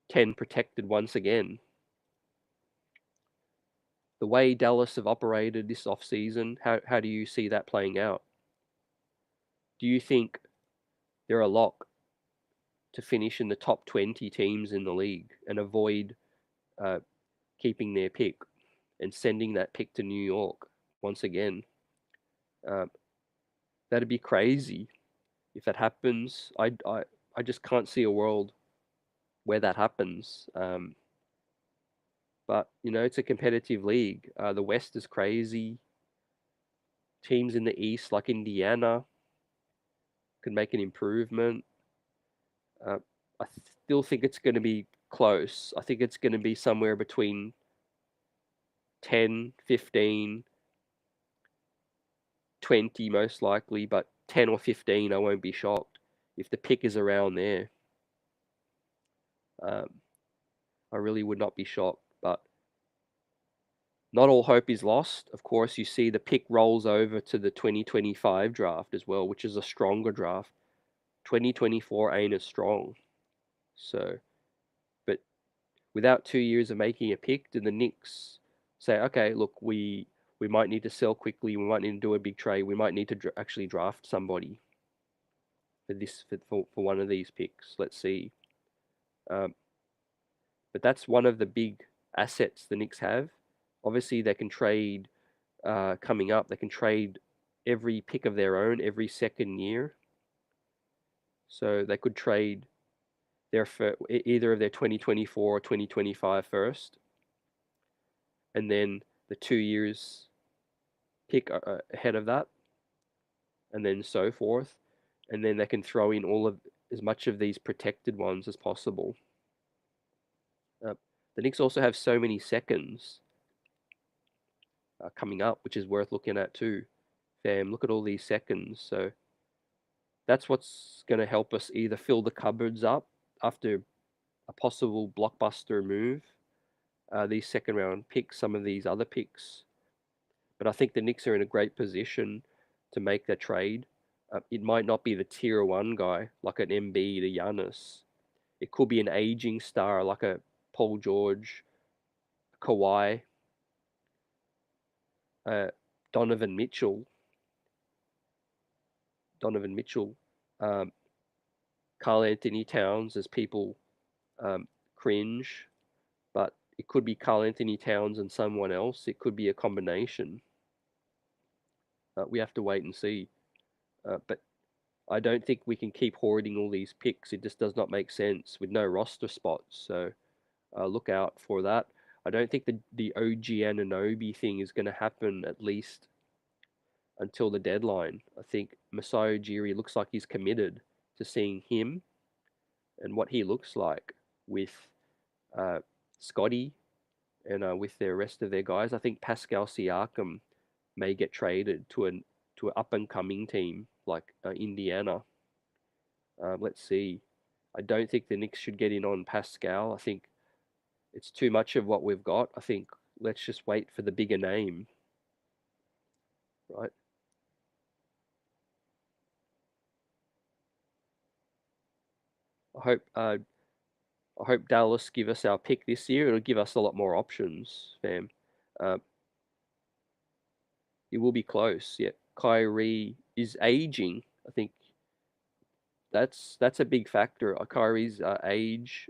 10 protected once again. The way Dallas have operated this offseason, how do you see that playing out? Do you think they're a lock to finish in the top 20 teams in the league and avoid keeping their pick and sending that pick to New York once again? That'd be crazy if that happens. I just can't see a world where that happens. But it's a competitive league. The West is crazy. Teams in the East, like Indiana, could make an improvement. I still think it's going to be close. I think it's going to be somewhere between 10, 15, 20 most likely, but 10 or 15, I won't be shocked if the pick is around there. I really would not be shocked, but not all hope is lost. Of course, you see the pick rolls over to the 2025 draft as well, which is a stronger draft. 2024 ain't as strong. So, but without 2 years of making a pick, did the Knicks say, okay, look, we might need to sell quickly, we might need to do a big trade, we might need to actually draft somebody for one of these picks. Let's see. But that's one of the big assets the Knicks have. Obviously, they can trade coming up. They can trade every pick of their own every second year. So they could trade either of their 2024 or 2025 first, and then the 2 years pick ahead of that, and then so forth. And then they can throw in as much of these protected ones as possible. The Knicks also have so many seconds coming up, which is worth looking at too. fam. Look at all these seconds. So that's what's going to help us either fill the cupboards up after a possible blockbuster move. These second round picks, some of these other picks. But I think the Knicks are in a great position to make their trade. It might not be the tier one guy like an embiid, a Giannis. It could be an aging star like a Paul George, Kawhi, uh, Donovan Mitchell, um, Karl Anthony Towns, as people cringe, but it could be Karl Anthony Towns and someone else. It could be a combination. We have to wait and see. But I don't think we can keep hoarding all these picks. It just does not make sense with no roster spots. So look out for that. I don't think the OG Anunoby thing is going to happen at least until the deadline. I think Masai Ujiri looks like he's committed to seeing him and what he looks like with Scotty and with the rest of their guys. I think Pascal Siakam may get traded to an up and coming team like Indiana. Let's see. I don't think the Knicks should get in on Pascal. I think it's too much of what we've got. I think let's just wait for the bigger name, right? I hope Dallas give us our pick this year. It'll give us a lot more options, fam. Uh, it will be close. Yeah, Kyrie is aging. I think that's a big factor. Kyrie's age,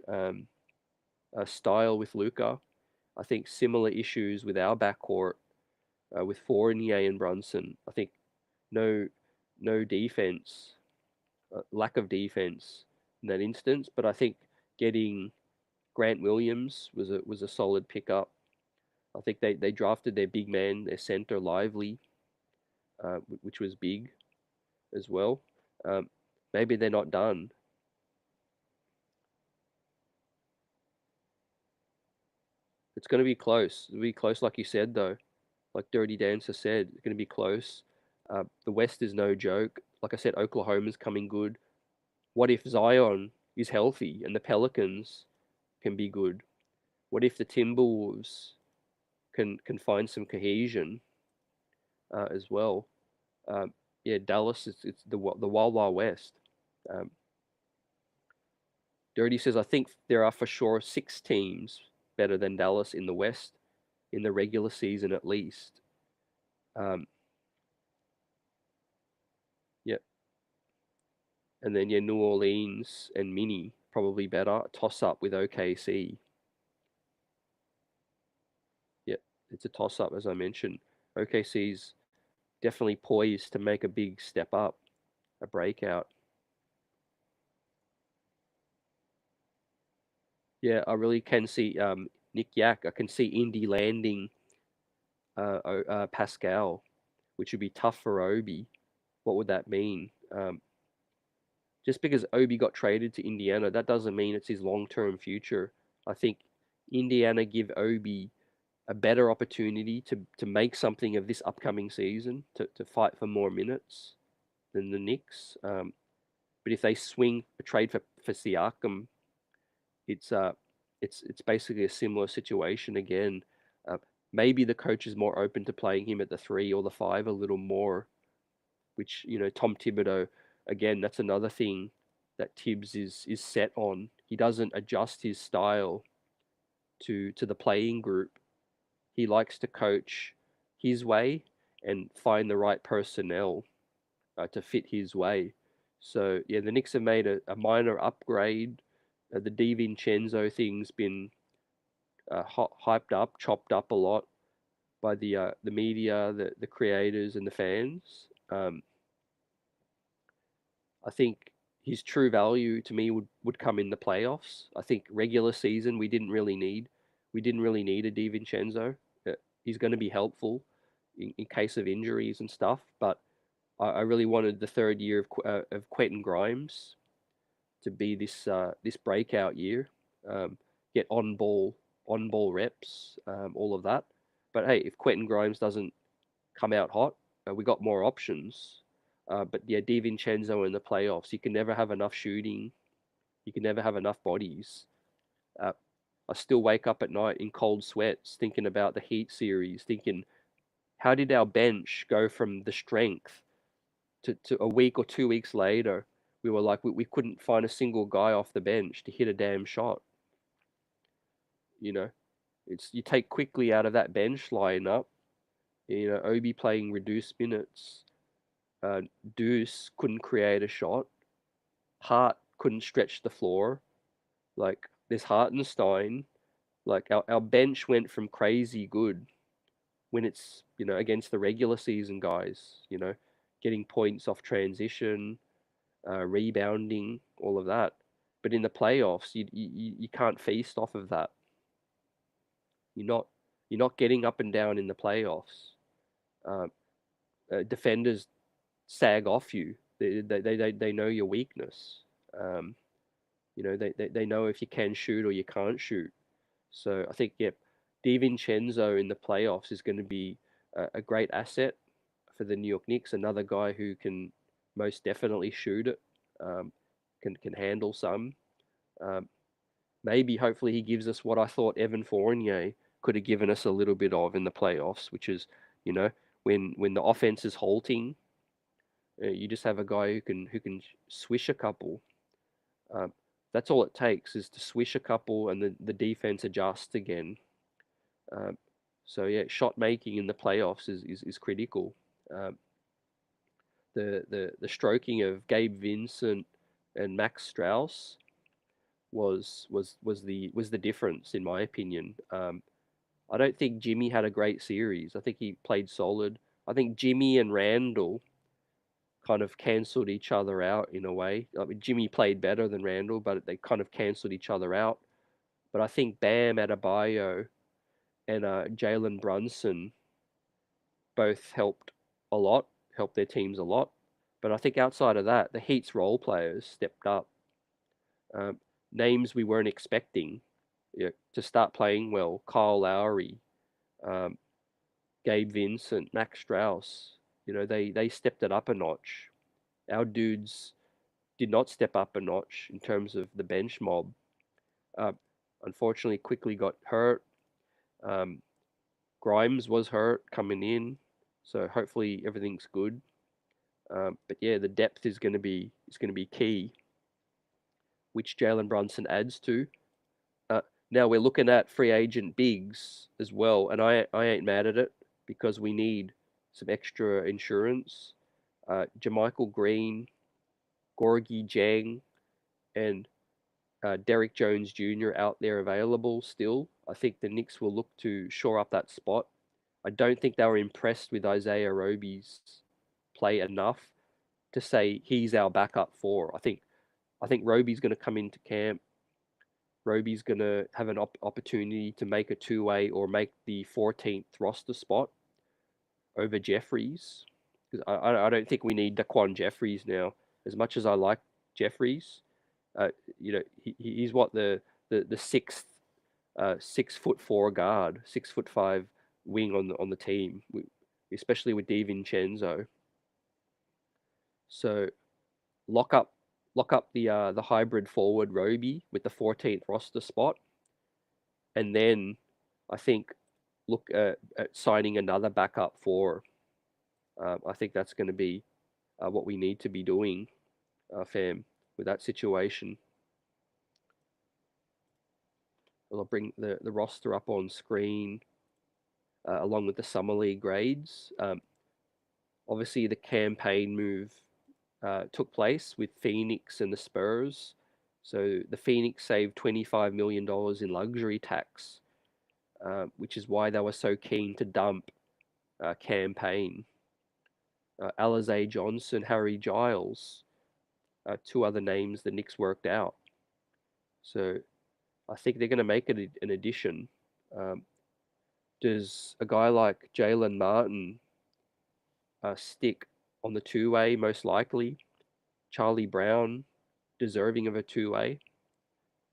style with Luka. I think similar issues with our backcourt with Fournier and Brunson. I think no no defense, lack of defense in that instance. But I think getting Grant Williams was a solid pickup. I think they drafted their big man, their center Lively, which was big as well. Um, maybe they're not done. It's going to be close. It'll be close, like you said, though. Like Dirty Dancer said, it's going to be close. The West is no joke. Like I said, Oklahoma's coming good. What if Zion is healthy and the Pelicans can be good? What if the Timberwolves can find some cohesion as well? Yeah, Dallas is it's the Wild Wild West. Um, Dirty says I think there are for sure 6 teams better than Dallas in the West in the regular season at least. Um, yeah, and then yeah, New Orleans and Mini probably better. Toss up with OKC. Yeah, it's a toss up as I mentioned. OKC's definitely poised to make a big step up, a breakout. Yeah, I really can see Nick Yak. I can see Indy landing Pascal, which would be tough for Obi. What would that mean? Just because Obi got traded to Indiana, that doesn't mean it's his long-term future. I think Indiana give Obi a better opportunity to make something of this upcoming season, to fight for more minutes than the Knicks. But if they swing a trade for Siakam, it's uh it's basically a similar situation again. Uh, Maybe the coach is more open to playing him at the 3 or the 5 a little more, which Tom Thibodeau, again, that's another thing that Tibbs is set on. He doesn't adjust his style to the playing group. He likes to coach his way and find the right personnel to fit his way. So yeah, the Knicks have made a minor upgrade. The DiVincenzo thing's been hyped up, chopped up a lot by the media, the creators, and the fans. I think his true value to me would come in the playoffs. I think regular season we didn't really need a DiVincenzo. He's going to be helpful in case of injuries and stuff, but I really wanted the third year of Quentin Grimes to be this breakout year, get on ball reps, all of that. But hey, if Quentin Grimes doesn't come out hot, we got more options. But yeah, DiVincenzo in the playoffs, you can never have enough shooting. You can never have enough bodies. Uh, I still wake up at night in cold sweats thinking about the Heat series, thinking, how did our bench go from the strength to a week or 2 weeks later? We were like, we couldn't find a single guy off the bench to hit a damn shot. You know, it's you take quickly out of that bench lineup. You know, Obi playing reduced minutes. Uh, Deuce couldn't create a shot. Hart couldn't stretch the floor. Like there's Hartenstein. Like our bench went from crazy good when it's, against the regular season guys, getting points off transition, rebounding, all of that. But in the playoffs, you can't feast off of that. You're not you're not getting up and down in the playoffs. Um, Defenders sag off you. They know your weakness. Um, they know if you can shoot or you can't shoot. So I think, yeah, DiVincenzo in the playoffs is going to be a great asset for the New York Knicks. Another guy who can most definitely shoot it, can handle some. Um, Maybe, hopefully, he gives us what I thought Evan Fournier could have given us a little bit of in the playoffs, which is, when the offense is halting, you just have a guy who can swish a couple. Um, that's all it takes, is to swish a couple, and the defense adjusts again. Um, so yeah, shot making in the playoffs is critical. Um, the stroking of Gabe Vincent and Max Strauss was the difference, in my opinion. I don't think Jimmy had a great series. I think he played solid. I think Jimmy and Randall kind of cancelled each other out in a way. I mean, Jimmy played better than Randall, but they kind of cancelled each other out. But I think Bam Adebayo and Jalen Brunson both a lot, helped their teams a lot. But I think outside of that, the Heat's role players stepped up. Um, Names we weren't expecting, to start playing well: Kyle Lowry, um, Gabe Vincent, Max Strauss. They stepped it up a notch. Our dudes did not step up a notch in terms of the bench mob. Uh, Unfortunately, quickly got hurt. Um, Grimes was hurt coming in, so hopefully everything's good. But yeah, the depth is going to be key, which Jalen Brunson adds to. Uh, Now we're looking at free agent bigs as well, and I ain't mad at it, because we need some extra insurance. Jermichael Green, Gorgie Jang, and Derrick Jones Jr. out there available still. I think the Knicks will look to shore up that spot. I don't think they were impressed with Isaiah Roby's play enough to say he's our backup four. I think Roby's going to come into camp. Roby's going to have an opportunity to make a two-way or make the 14th roster spot over Jeffries. Because I don't think we need Daquan Jeffries now. As much as I like Jeffries, he's what the sixth 6'4" guard, 6'5" wing on the team, especially with DiVincenzo. So lock up the hybrid forward Roby with the 14th roster spot, and then I think look at signing another backup for. I think that's going to be what we need to be doing, fam, with that situation. I'll bring the roster up on screen, along with the Summer League grades. Obviously, the campaign move took place with Phoenix and the Spurs. So the Phoenix saved $25 million in luxury tax, which is why they were so keen to dump campaign. Alize Johnson, Harry Giles, two other names the Knicks worked out. So I think they're going to make it an addition. Does a guy like Jalen Martin stick on the two-way? Most likely. Charlie Brown, deserving of a two-way.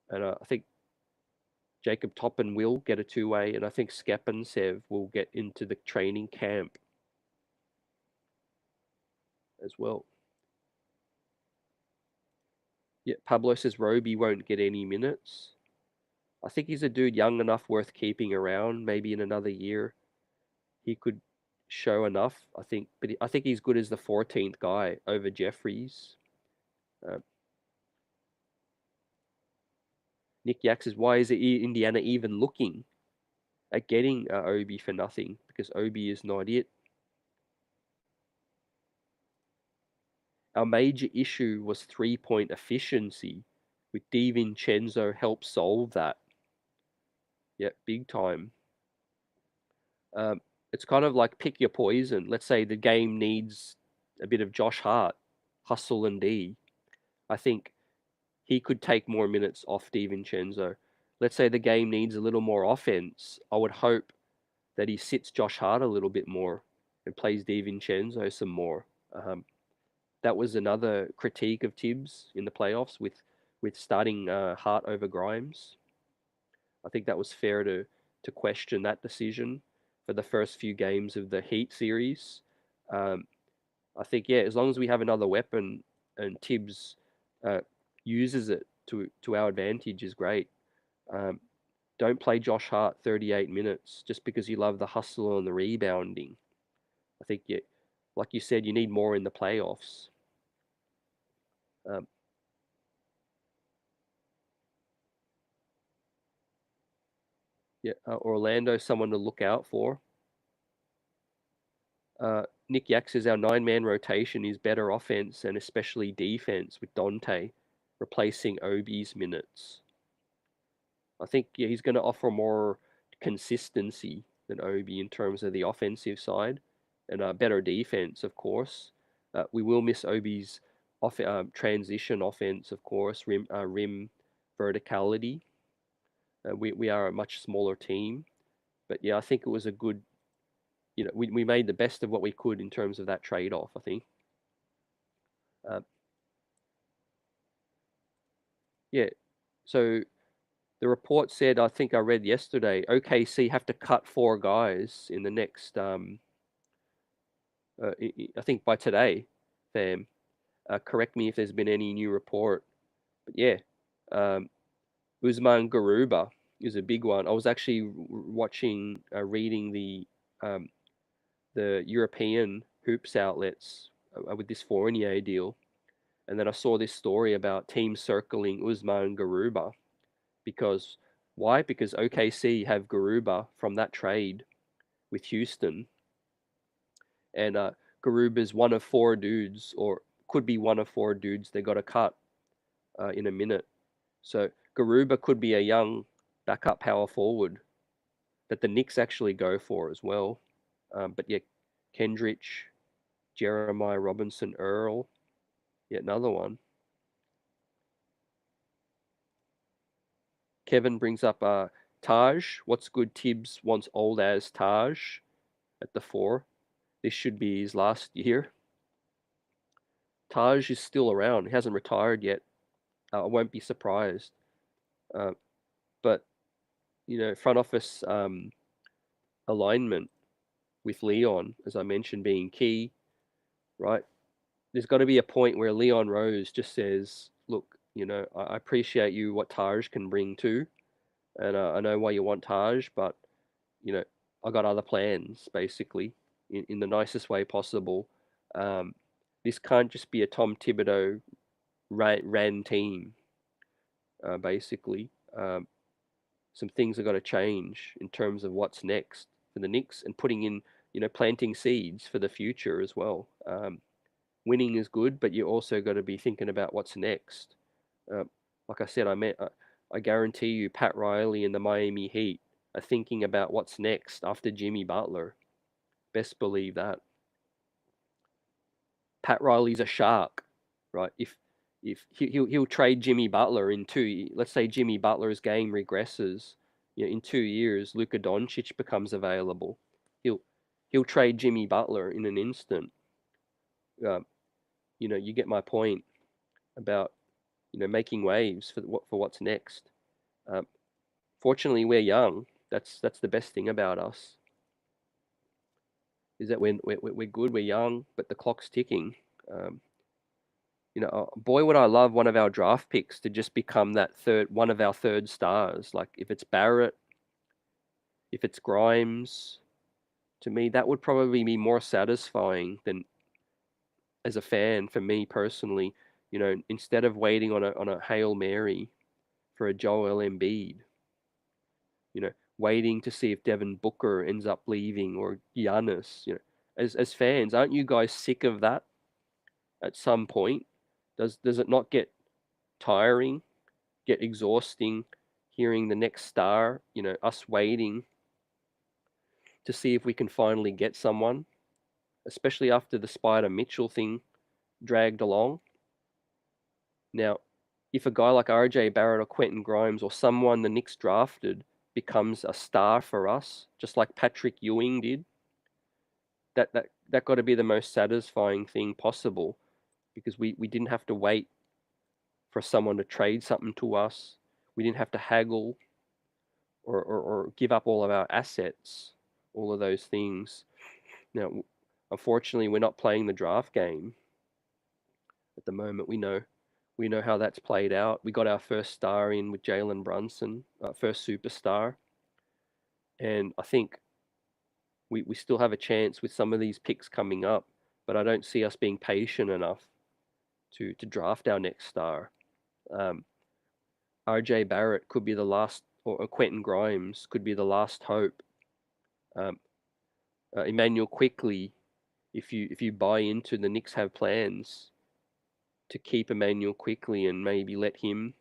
And I think Jacob Toppin will get a two-way, and I think Skep and Sev will get into the training camp. as well. Yeah, Pablo says Roby won't get any minutes. I think he's a dude young enough, worth keeping around. Maybe in another year, he could show enough. I think, but I think he's good as the 14th guy over Jeffries. Uh, Nick Yak says, why is Indiana even looking at getting Obi for nothing? Because Obi is not it. Our major issue was 3-point efficiency. With DiVincenzo helped solve that. Yeah, big time. Um, it's kind of like pick your poison. Let's say the game needs a bit of Josh Hart, hustle and D. I think he could take more minutes off DiVincenzo. Let's say the game needs a little more offense. I would hope that he sits Josh Hart a little bit more and plays DiVincenzo some more. That was another critique of Thibs in the playoffs with starting Hart over Grimes. I think that was fair to question that decision for the first few games of the Heat series. Um, I think, yeah, as long as we have another weapon and Thibs uses it to our advantage is great. Um, don't play Josh Hart 38 minutes just because you love the hustle and the rebounding. I think, yeah, like you said, you need more in the playoffs. Um, yeah, Orlando, someone to look out for. Nick Yak says our 9-man rotation is better offense and especially defense with Dante replacing Obi's minutes. I think, yeah, he's going to offer more consistency than Obi in terms of the offensive side and better defense, of course. We will miss Obi's transition offense, of course, rim verticality. We are a much smaller team. But yeah, I think it was a good, we made the best of what we could in terms of that trade off, I think. Uh, yeah. So the report said, I think I read yesterday, OKC have to cut 4 guys in the next, I think by today, fam. Correct me if there's been any new report. But yeah, um, Usman Garuba is a big one. I was actually watching, reading um, the European hoops outlets with this Fournier deal. And then I saw this story about teams circling Usman Garuba because why? Because OKC have Garuba from that trade with Houston, and Garuba's one of 4 dudes, or could be one of 4 dudes they got to cut in a minute. So Garuba could be a young backup power forward that the Knicks actually go for as well. But yeah, Kendrick, Jeremiah Robinson, Earl, yet another one. Kevin brings up Taj. What's good? Thibs wants old as Taj at the 4. This should be his last year. Taj is still around. He hasn't retired yet. I won't be surprised. Uh, but front office alignment with Leon, as I mentioned, being key, right? There's got to be a point where Leon Rose just says, "Look, I appreciate you what Taj can bring too, and I know why you want Taj, but you know, I got other plans, basically, in the nicest way possible. Um, this can't just be a Tom Thibodeau ran team, basically. Some things have got to change in terms of what's next for the Knicks and putting in, planting seeds for the future as well. Winning is good, but you also got to be thinking about what's next. Like I said, I guarantee you, Pat Riley and the Miami Heat are thinking about what's next after Jimmy Butler. Best believe that. Pat Riley's a shark, right? If he'll trade Jimmy Butler in 2, let's say Jimmy Butler's game regresses, in 2 years, Luka Doncic becomes available. He'll he'll trade Jimmy Butler in an instant. Uh, you get my point about making waves for what's next. Um, Fortunately, we're young. That's the best thing about us is that we're good, we're young, but the clock's ticking. Um, boy, would I love one of our draft picks to just become one of our third stars. Like if it's Barrett, if it's Grimes, to me that would probably be more satisfying than as a fan for me personally. Instead of waiting on a Hail Mary for a Joel Embiid, waiting to see if Devin Booker ends up leaving or Giannis. As fans, aren't you guys sick of that at some point? Does it not get tiring, get exhausting, hearing the next star? Us waiting to see if we can finally get someone, especially after the Spider Mitchell thing dragged along. Now, if a guy like RJ Barrett or Quentin Grimes or someone the Knicks drafted becomes a star for us, just like Patrick Ewing did, that got to be the most satisfying thing possible, because we didn't have to wait for someone to trade something to us. We didn't have to haggle or give up all of our assets, all of those things. Now, unfortunately, we're not playing the draft game at the moment. We know how that's played out. We got our first star in with Jalen Brunson, first superstar, and I think we still have a chance with some of these picks coming up, but I don't see us being patient enough to draft our next star. RJ Barrett could be the last, or Quentin Grimes could be the last hope. Emmanuel Quickly, if you buy into the Knicks have plans to keep Emmanuel Quickly and maybe let him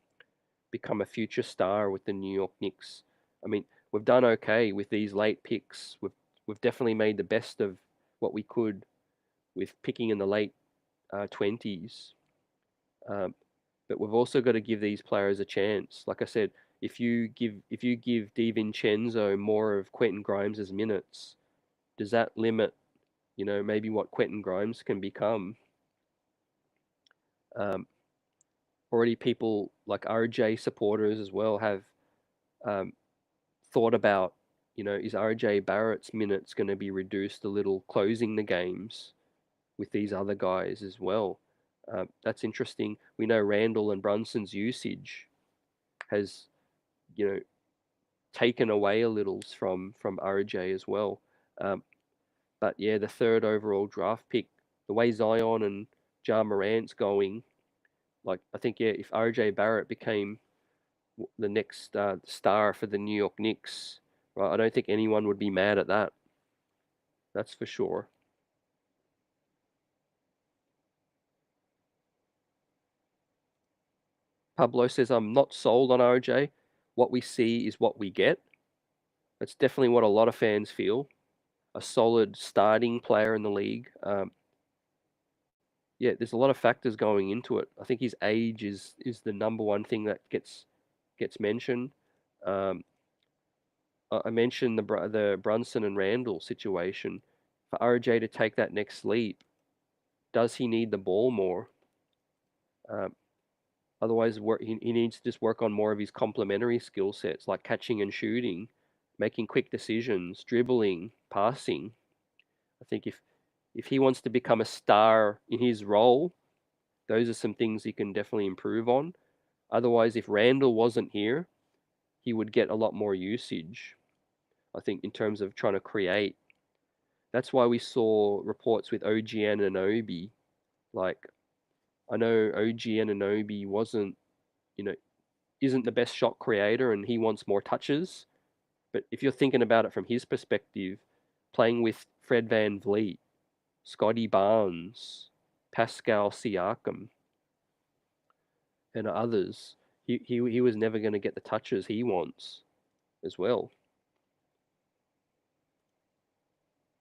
become a future star with the New York Knicks. I mean, we've done okay with these late picks. We've definitely made the best of what we could with picking in the late 20s. But we've also got to give these players a chance. Like I said, if you give DiVincenzo more of Quentin Grimes' minutes, does that limit, maybe what Quentin Grimes can become? Already people like RJ supporters as well have thought about, is RJ Barrett's minutes going to be reduced a little closing the games with these other guys as well? That's interesting. We know Randall and Brunson's usage has, taken away a little from RJ as well. But yeah, the third overall draft pick, the way Zion and Ja Morant's going, like I think if RJ Barrett became the next star for the New York Knicks, right, I don't think anyone would be mad at that. That's for sure. Pablo says, I'm not sold on RJ. What we see is what we get. That's definitely what a lot of fans feel. A solid starting player in the league. Yeah, there's a lot of factors going into it. I think his age is the number one thing that gets mentioned. Um, I mentioned the Brunson and Randall situation. For RJ to take that next leap, does he need the ball more? Um, Otherwise, he needs to just work on more of his complementary skill sets, like catching and shooting, making quick decisions, dribbling, passing. I think if he wants to become a star in his role, those are some things he can definitely improve on. Otherwise, if Randall wasn't here, he would get a lot more usage, I think, in terms of trying to create. That's why we saw reports with OG Anunoby. Like, I know OG Anunoby you know, isn't the best shot creator and he wants more touches. But if you're thinking about it from his perspective, playing with Fred VanVleet, Scotty Barnes, Pascal Siakam, and others, he was never going to get the touches he wants as well.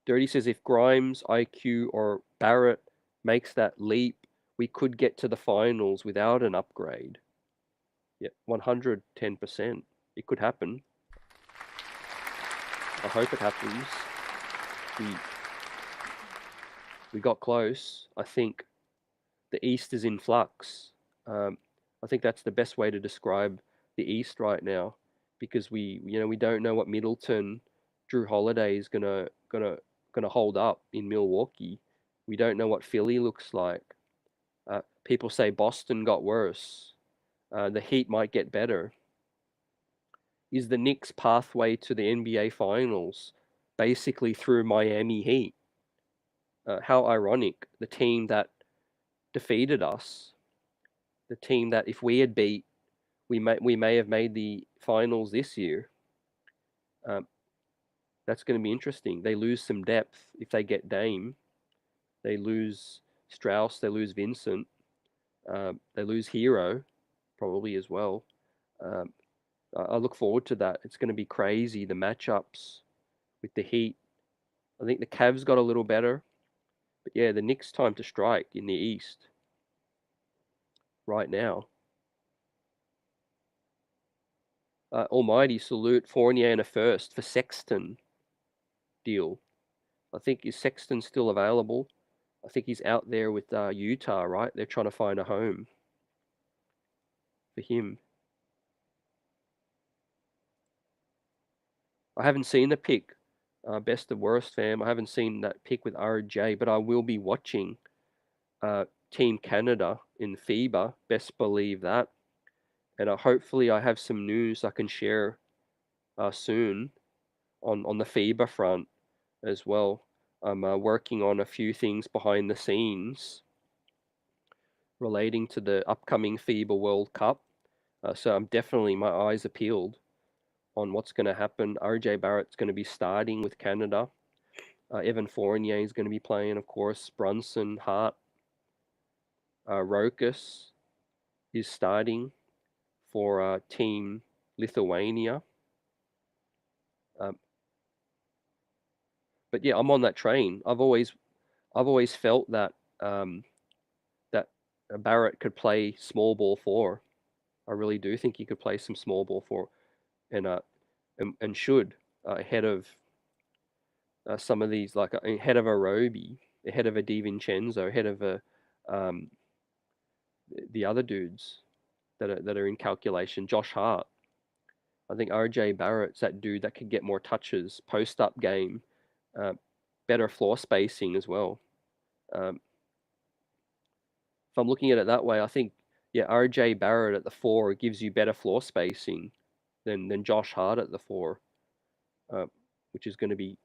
Dirty says if Grimes, IQ, or Barrett makes that leap, we could get to the finals without an upgrade. Yeah, 110%. It could happen. I hope it happens. We got close. I think the East is in flux. I think that's the best way to describe the East right now, because we don't know what Middleton, Drew Holiday is gonna hold up in Milwaukee. We don't know what Philly looks like. People say Boston got worse. The Heat might get better. Is the Knicks' pathway to the NBA Finals basically through Miami Heat? How ironic. The team that defeated us, the team that if we had beat, we may have made the finals this year. That's going to be interesting. They lose some depth if they get Dame. They lose Strauss. They lose Vincent. They lose Hero probably as well. Um, I look forward to that. It's going to be crazy. The matchups with the Heat. I think the Cavs got a little better. But yeah, the Knicks time to strike in the East right now. Almighty salute Fournier and a first for Sexton deal. I think is Sexton still available? I think he's out there with Utah, right? They're trying to find a home for him. I haven't seen the pick, best of worst, fam. I haven't seen that pick with RJ, but I will be watching Team Canada in FIBA. Best believe that. And hopefully I have some news I can share soon on the FIBA front as well. I'm working on a few things behind the scenes relating to the upcoming FIBA World Cup. So I'm definitely, my eyes are peeled on what's going to happen. RJ Barrett's going to be starting with Canada. Evan Fournier is going to be playing, of course. Brunson, Hart, Rokas is starting for Team Lithuania. But yeah, I'm on that train. I've always felt that that Barrett could play small ball four. I really do think he could play some small ball four, and should ahead of some of these, like ahead of a Roby, ahead of a DiVincenzo, ahead of um, the other dudes that are in calculation. Josh Hart. I think RJ Barrett's that dude that could get more touches, post up game, better floor spacing as well. Um, if I'm looking at it that way, I think yeah, RJ Barrett at the four gives you better floor spacing than Josh Hart at the four, which is going to be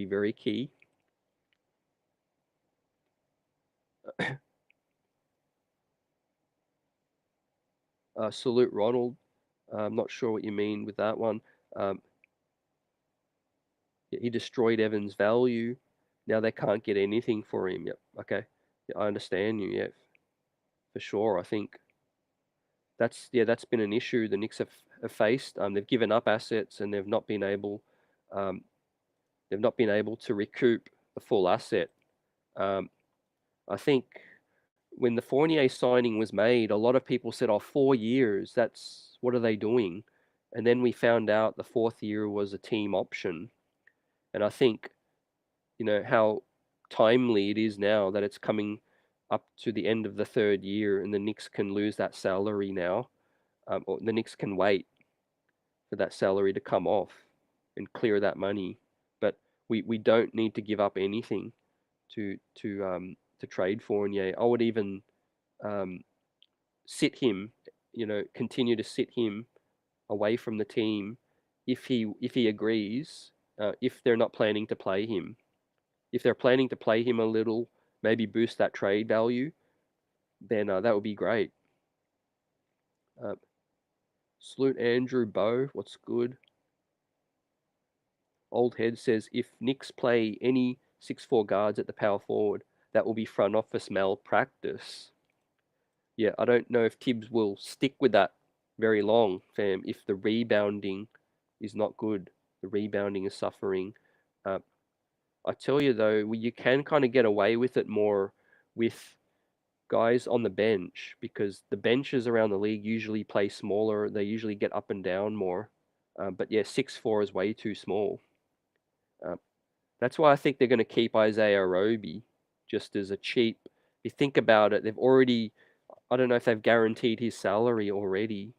very key. Salute Ronald. I'm not sure what you mean with that one. Um, he destroyed Evans' value. Now they can't get anything for him. Yep. Okay. Yeah, I understand you. Yeah, for sure. I think that's been an issue the Knicks have faced. They've given up assets and they've not been able to recoup the full asset. I think when the Fournier signing was made, a lot of people said, "Oh, 4 years. That's what are they doing?" And then we found out the fourth year was a team option. And I think how timely it is now that it's coming up to the end of the third year, and the Knicks can lose that salary now, or the Knicks can wait for that salary to come off and clear that money. But we don't need to give up anything to trade Fournier. I would even sit him, continue to sit him away from the team if he agrees. If they're not planning to play him, if they're planning to play him a little, maybe boost that trade value, then that would be great. Salute Andrew Bow. What's good? Old Head says if Knicks play any 6'4" guards at the power forward, that will be front office malpractice. Yeah, I don't know if Tibbs will stick with that very long, fam, if the rebounding is not good. The rebounding is suffering. I tell you though, you can kind of get away with it more with guys on the bench because the benches around the league usually play smaller. They usually get up and down more. But yeah, 6'4" is way too small. That's why I think they're going to keep Isaiah Roby just as a cheap. If you think about it, they've already, I don't know if they've guaranteed his salary already,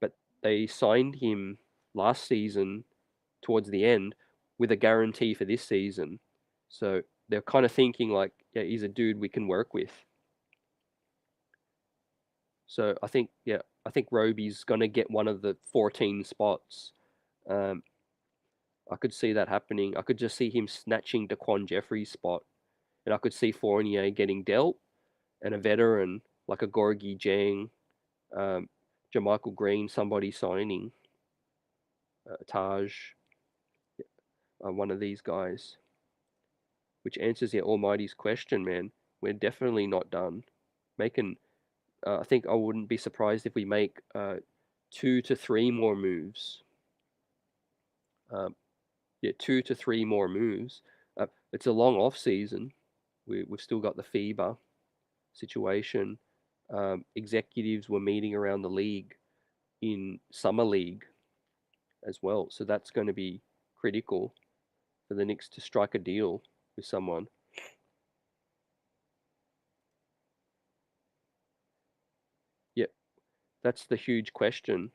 but they signed him last season towards the end with a guarantee for this season. So they're kind of thinking like, yeah, he's a dude we can work with. So I think, yeah, I think Roby's going to get one of the 14 spots. Um, I could see that happening. I could just see him snatching Daquan Jeffrey's spot, and I could see Fournier getting dealt, and a veteran like a Gorgie Jang, um, Jermichael Green, somebody signing, Taj, one of these guys. Which answers the Almighty's question, man. We're definitely not done. Making, I think I wouldn't be surprised if we make 2 to 3 more moves. Um, yeah, 2 to 3 more moves. It's a long off season. We've still got the Fiba situation. Executives were meeting around the league in summer league as well, so that's going to be critical for the Knicks to strike a deal with someone. Yeah, that's the huge question.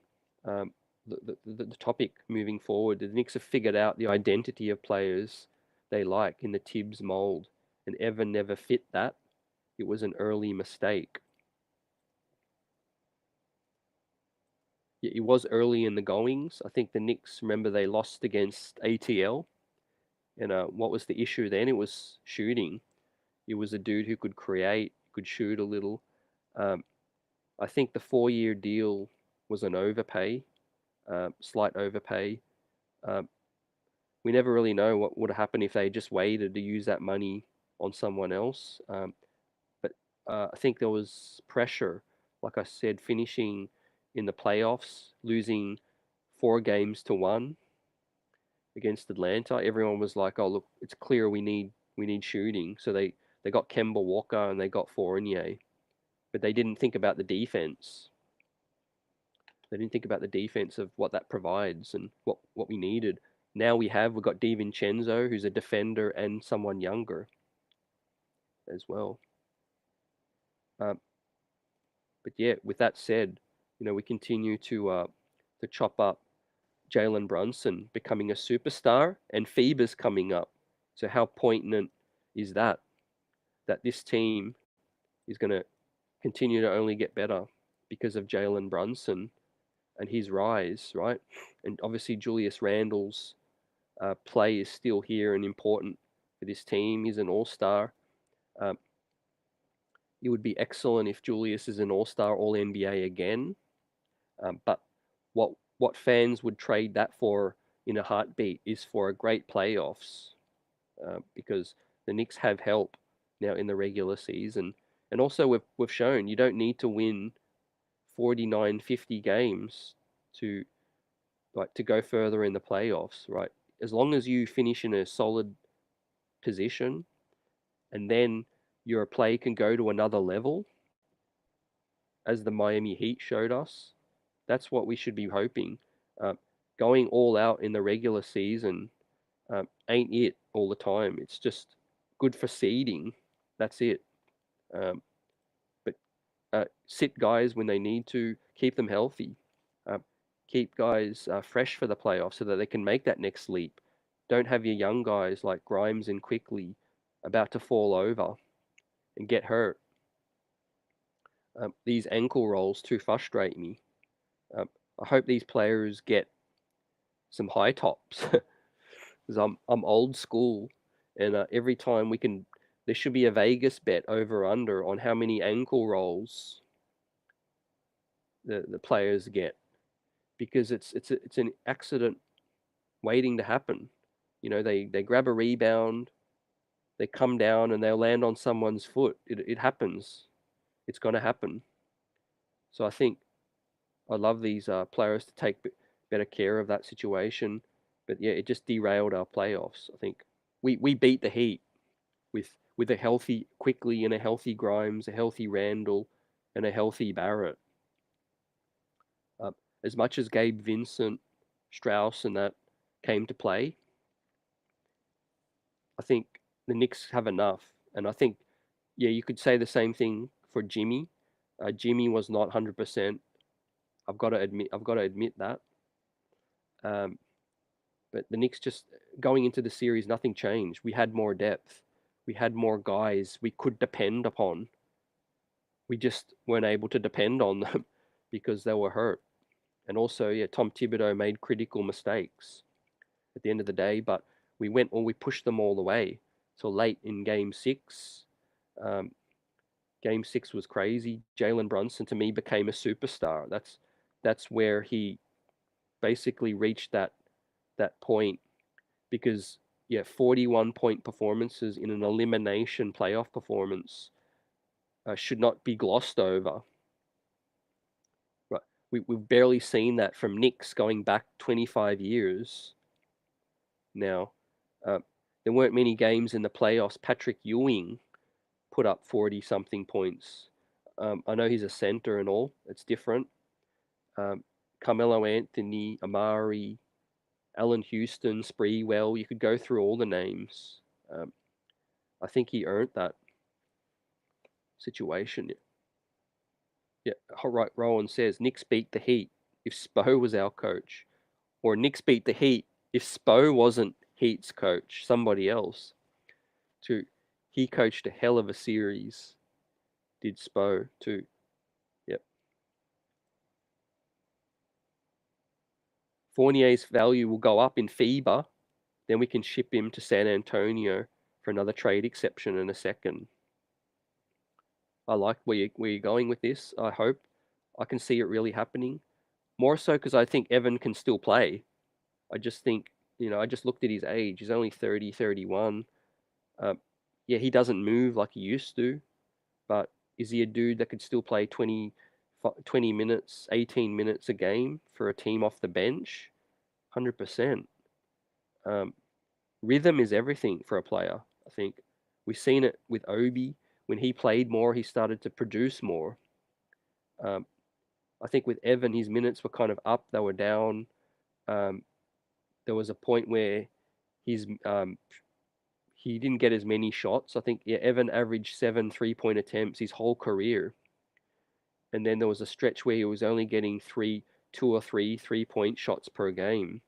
Um, the topic moving forward. The Knicks have figured out the identity of players they like in the Thibs mold, and Evan never fit that. It was an early mistake. Yeah, it was early in the goings. I think the Knicks, remember, they lost against ATL, and what was the issue then? It was shooting. It was a dude who could create, could shoot a little. Um, I think the 4-year deal was an overpay, slight overpay. Um, we never really know what would happen if they just waited to use that money on someone else. But I think there was pressure, like I said, finishing in the playoffs, losing 4 games to 1 against Atlanta. Everyone was like, "Oh, look, it's clear we need shooting." So they got Kemba Walker and they got Fournier, but they didn't think about the defense. They didn't think about the defense of what that provides and what we needed. Now we've got DiVincenzo, who's a defender and someone younger as well. Um, but yeah, with that said, we continue to chop up Jalen Brunson becoming a superstar, and Fiba's coming up. So how poignant is that? That this team is going to continue to only get better because of Jalen Brunson and his rise, right? And obviously Julius Randle's play is still here and important for this team. He's an all-star. Um, it would be excellent if Julius is an all-star, all-NBA again. But what fans would trade that for in a heartbeat is for a great playoffs, because the Knicks have help now in the regular season, and also we've shown you don't need to win 49, 50 games to to go further in the playoffs, right? As long as you finish in a solid position, and then your play can go to another level, as the Miami Heat showed us. That's what we should be hoping. Uh, Going all out in the regular season ain't it all the time. It's just good for seeding. That's it. Um, but sit guys when they need to, keep them healthy, uh, keep guys fresh for the playoffs so that they can make that next leap. Don't have your young guys like Grimes and Quickly about to fall over and get hurt. These ankle rolls too frustrate me. Um, I hope these players get some high tops because I'm old school, and every time there should be a Vegas bet over under on how many ankle rolls the players get, because it's an accident waiting to happen. They grab a rebound, they come down, and they'll land on someone's foot. It happens. It's going to happen. So I think I love these players to take better care of that situation. But yeah, it just derailed our playoffs. I think we beat the Heat with a healthy Quickly and a healthy Grimes, a healthy Randall, and a healthy Barrett. Uh, as much as Gabe Vincent, Strauss, and that came to play, I think the Knicks have enough. And I think, yeah, you could say the same thing for Jimmy. Jimmy was not 100%. I've got to admit that. But the Knicks, just going into the series, nothing changed. We had more depth. we had more guys we could depend upon. We just weren't able to depend on them because they were hurt. And also, yeah, Tom Thibodeau made critical mistakes at the end of the day, but we pushed them all the way. So late in game 6, um, game 6 was crazy. Jalen Brunson to me became a superstar. That's where he basically reached that point because yeah, 41-point performances in an elimination playoff performance should not be glossed over. Right, we've barely seen that from Knicks going back 25 years now. Uh, there weren't many games in the playoffs. Patrick Ewing put up 40 something points. I know he's a center and all. It's different. Carmelo Anthony, Amari, Allen Houston, Spreewell. You could go through all the names. I think he earned that situation. Yeah, right. Rowan says Knicks beat the Heat if Spo was our coach, or Knicks beat the Heat if Spo wasn't Heat's coach, somebody else. Too, he coached a hell of a series. Did Spo too? Yep. Fournier's value will go up in Fiba. Then we can ship him to San Antonio for another trade exception in a second. I like where you're going with this. I hope I can see it really happening. More so because I think Evan can still play. I just think, I just looked at his age. He's only 30, 31. Yeah, he doesn't move like he used to, but is he a dude that could still play 20 minutes, 18 minutes a game for a team off the bench? 100%. Rhythm is everything for a player, I think. We've seen it with Obi. When he played more, he started to produce more. I think with Evan, his minutes were kind of up, they were down. There was a point where he didn't get as many shots. I think Evan averaged 7 3-point attempts his whole career. And then there was a stretch where he was only getting 2 or 3 3-point shots per game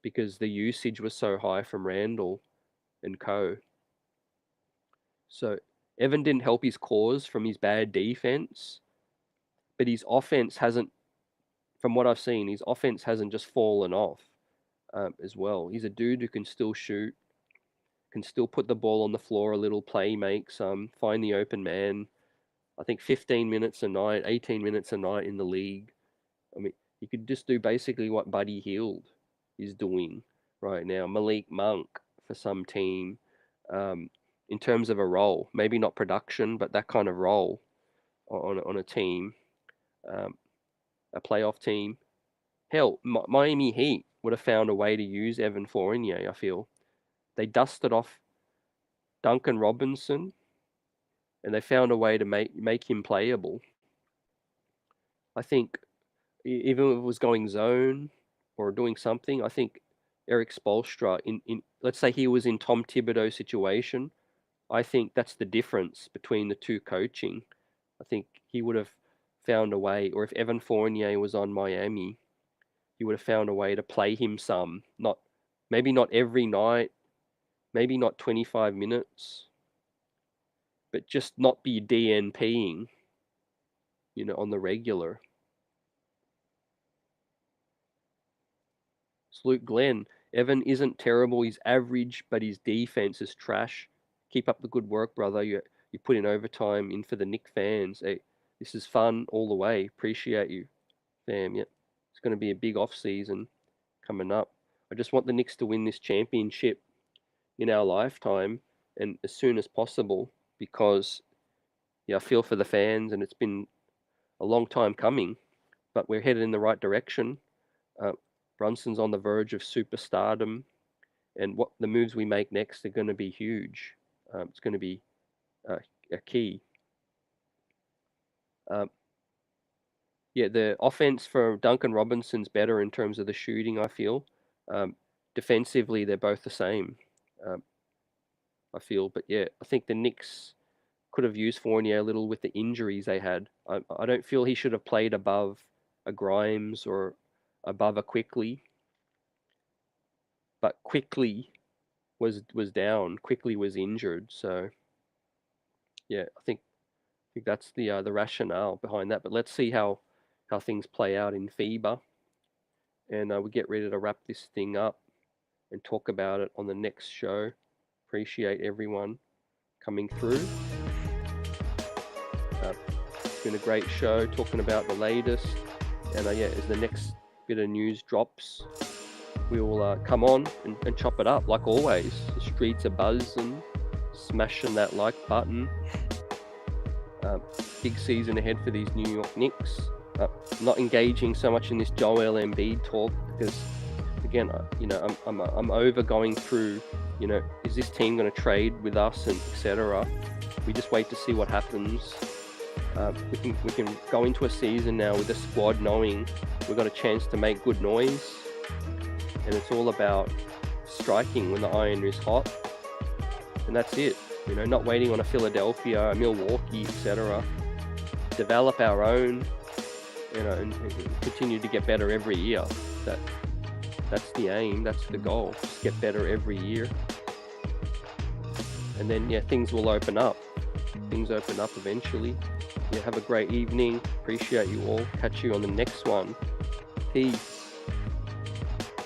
because the usage was so high from Randall and co. So Evan didn't help his cause from his bad defense, but his offense hasn't, from what I've seen, his offense hasn't just fallen off as well. He's a dude who can still shoot, can still put the ball on the floor a little, play make some, find the open man. I think 15 minutes a night, 18 minutes a night in the league. I mean, you could just do basically what Buddy Hield is doing right now. Malik Monk for some team, in terms of a role, maybe not production, but that kind of role on a team, a playoff team. Hell, Miami Heat would have found a way to use Evan Fournier. I feel they dusted off Duncan Robinson, and they found a way to make him playable. I think even if it was going zone or doing something, I think Eric Spoelstra in let's say he was in Tom Thibodeau's situation, I think that's the difference between the two coaching. I think he would have found a way, or if Evan Fournier was on Miami, he would have found a way to play him some, maybe not every night, maybe not 25 minutes, but just not be DNPing, on the regular. Salute Glenn. Evan isn't terrible. He's average, but his defense is trash. Keep up the good work, brother. You put in overtime in for the Knicks fans. Hey, this is fun all the way. Appreciate you, fam. Yep. It's going to be a big off season coming up. I just want the Knicks to win this championship in our lifetime and as soon as possible because I feel for the fans and it's been a long time coming, but we're headed in the right direction. Brunson's on the verge of superstardom, and what the moves we make next are going to be huge. It's going to be a key. The offense for Duncan Robinson's better in terms of the shooting, I feel. Defensively, they're both the same, I feel. But I think the Knicks could have used Fournier a little with the injuries they had. I don't feel he should have played above a Grimes or above a Quickly. But Quickly was down. Quickly was injured. So yeah, I think that's the rationale behind that. But let's see how things play out in FIBA, and we get ready to wrap this thing up and talk about it on the next show. Appreciate everyone coming through. It's been a great show talking about the latest, and yeah, as the next bit of news drops, we will come on and chop it up like always. The streets are buzzing, smashing that like button. Big season ahead for these New York Knicks. Not engaging so much in this Joel Embiid talk because, again, I'm over going through, is this team going to trade with us and etc. We just wait to see what happens. We can go into a season now with a squad knowing we've got a chance to make good noise, and it's all about striking when the iron is hot, and that's it. Not waiting on a Philadelphia, a Milwaukee, etc. Develop our own, and continue to get better every year. That's the aim. That's the goal. Just get better every year, and then things will open up. Things open up eventually. Have a great evening. Appreciate you all. Catch you on the next one. Peace.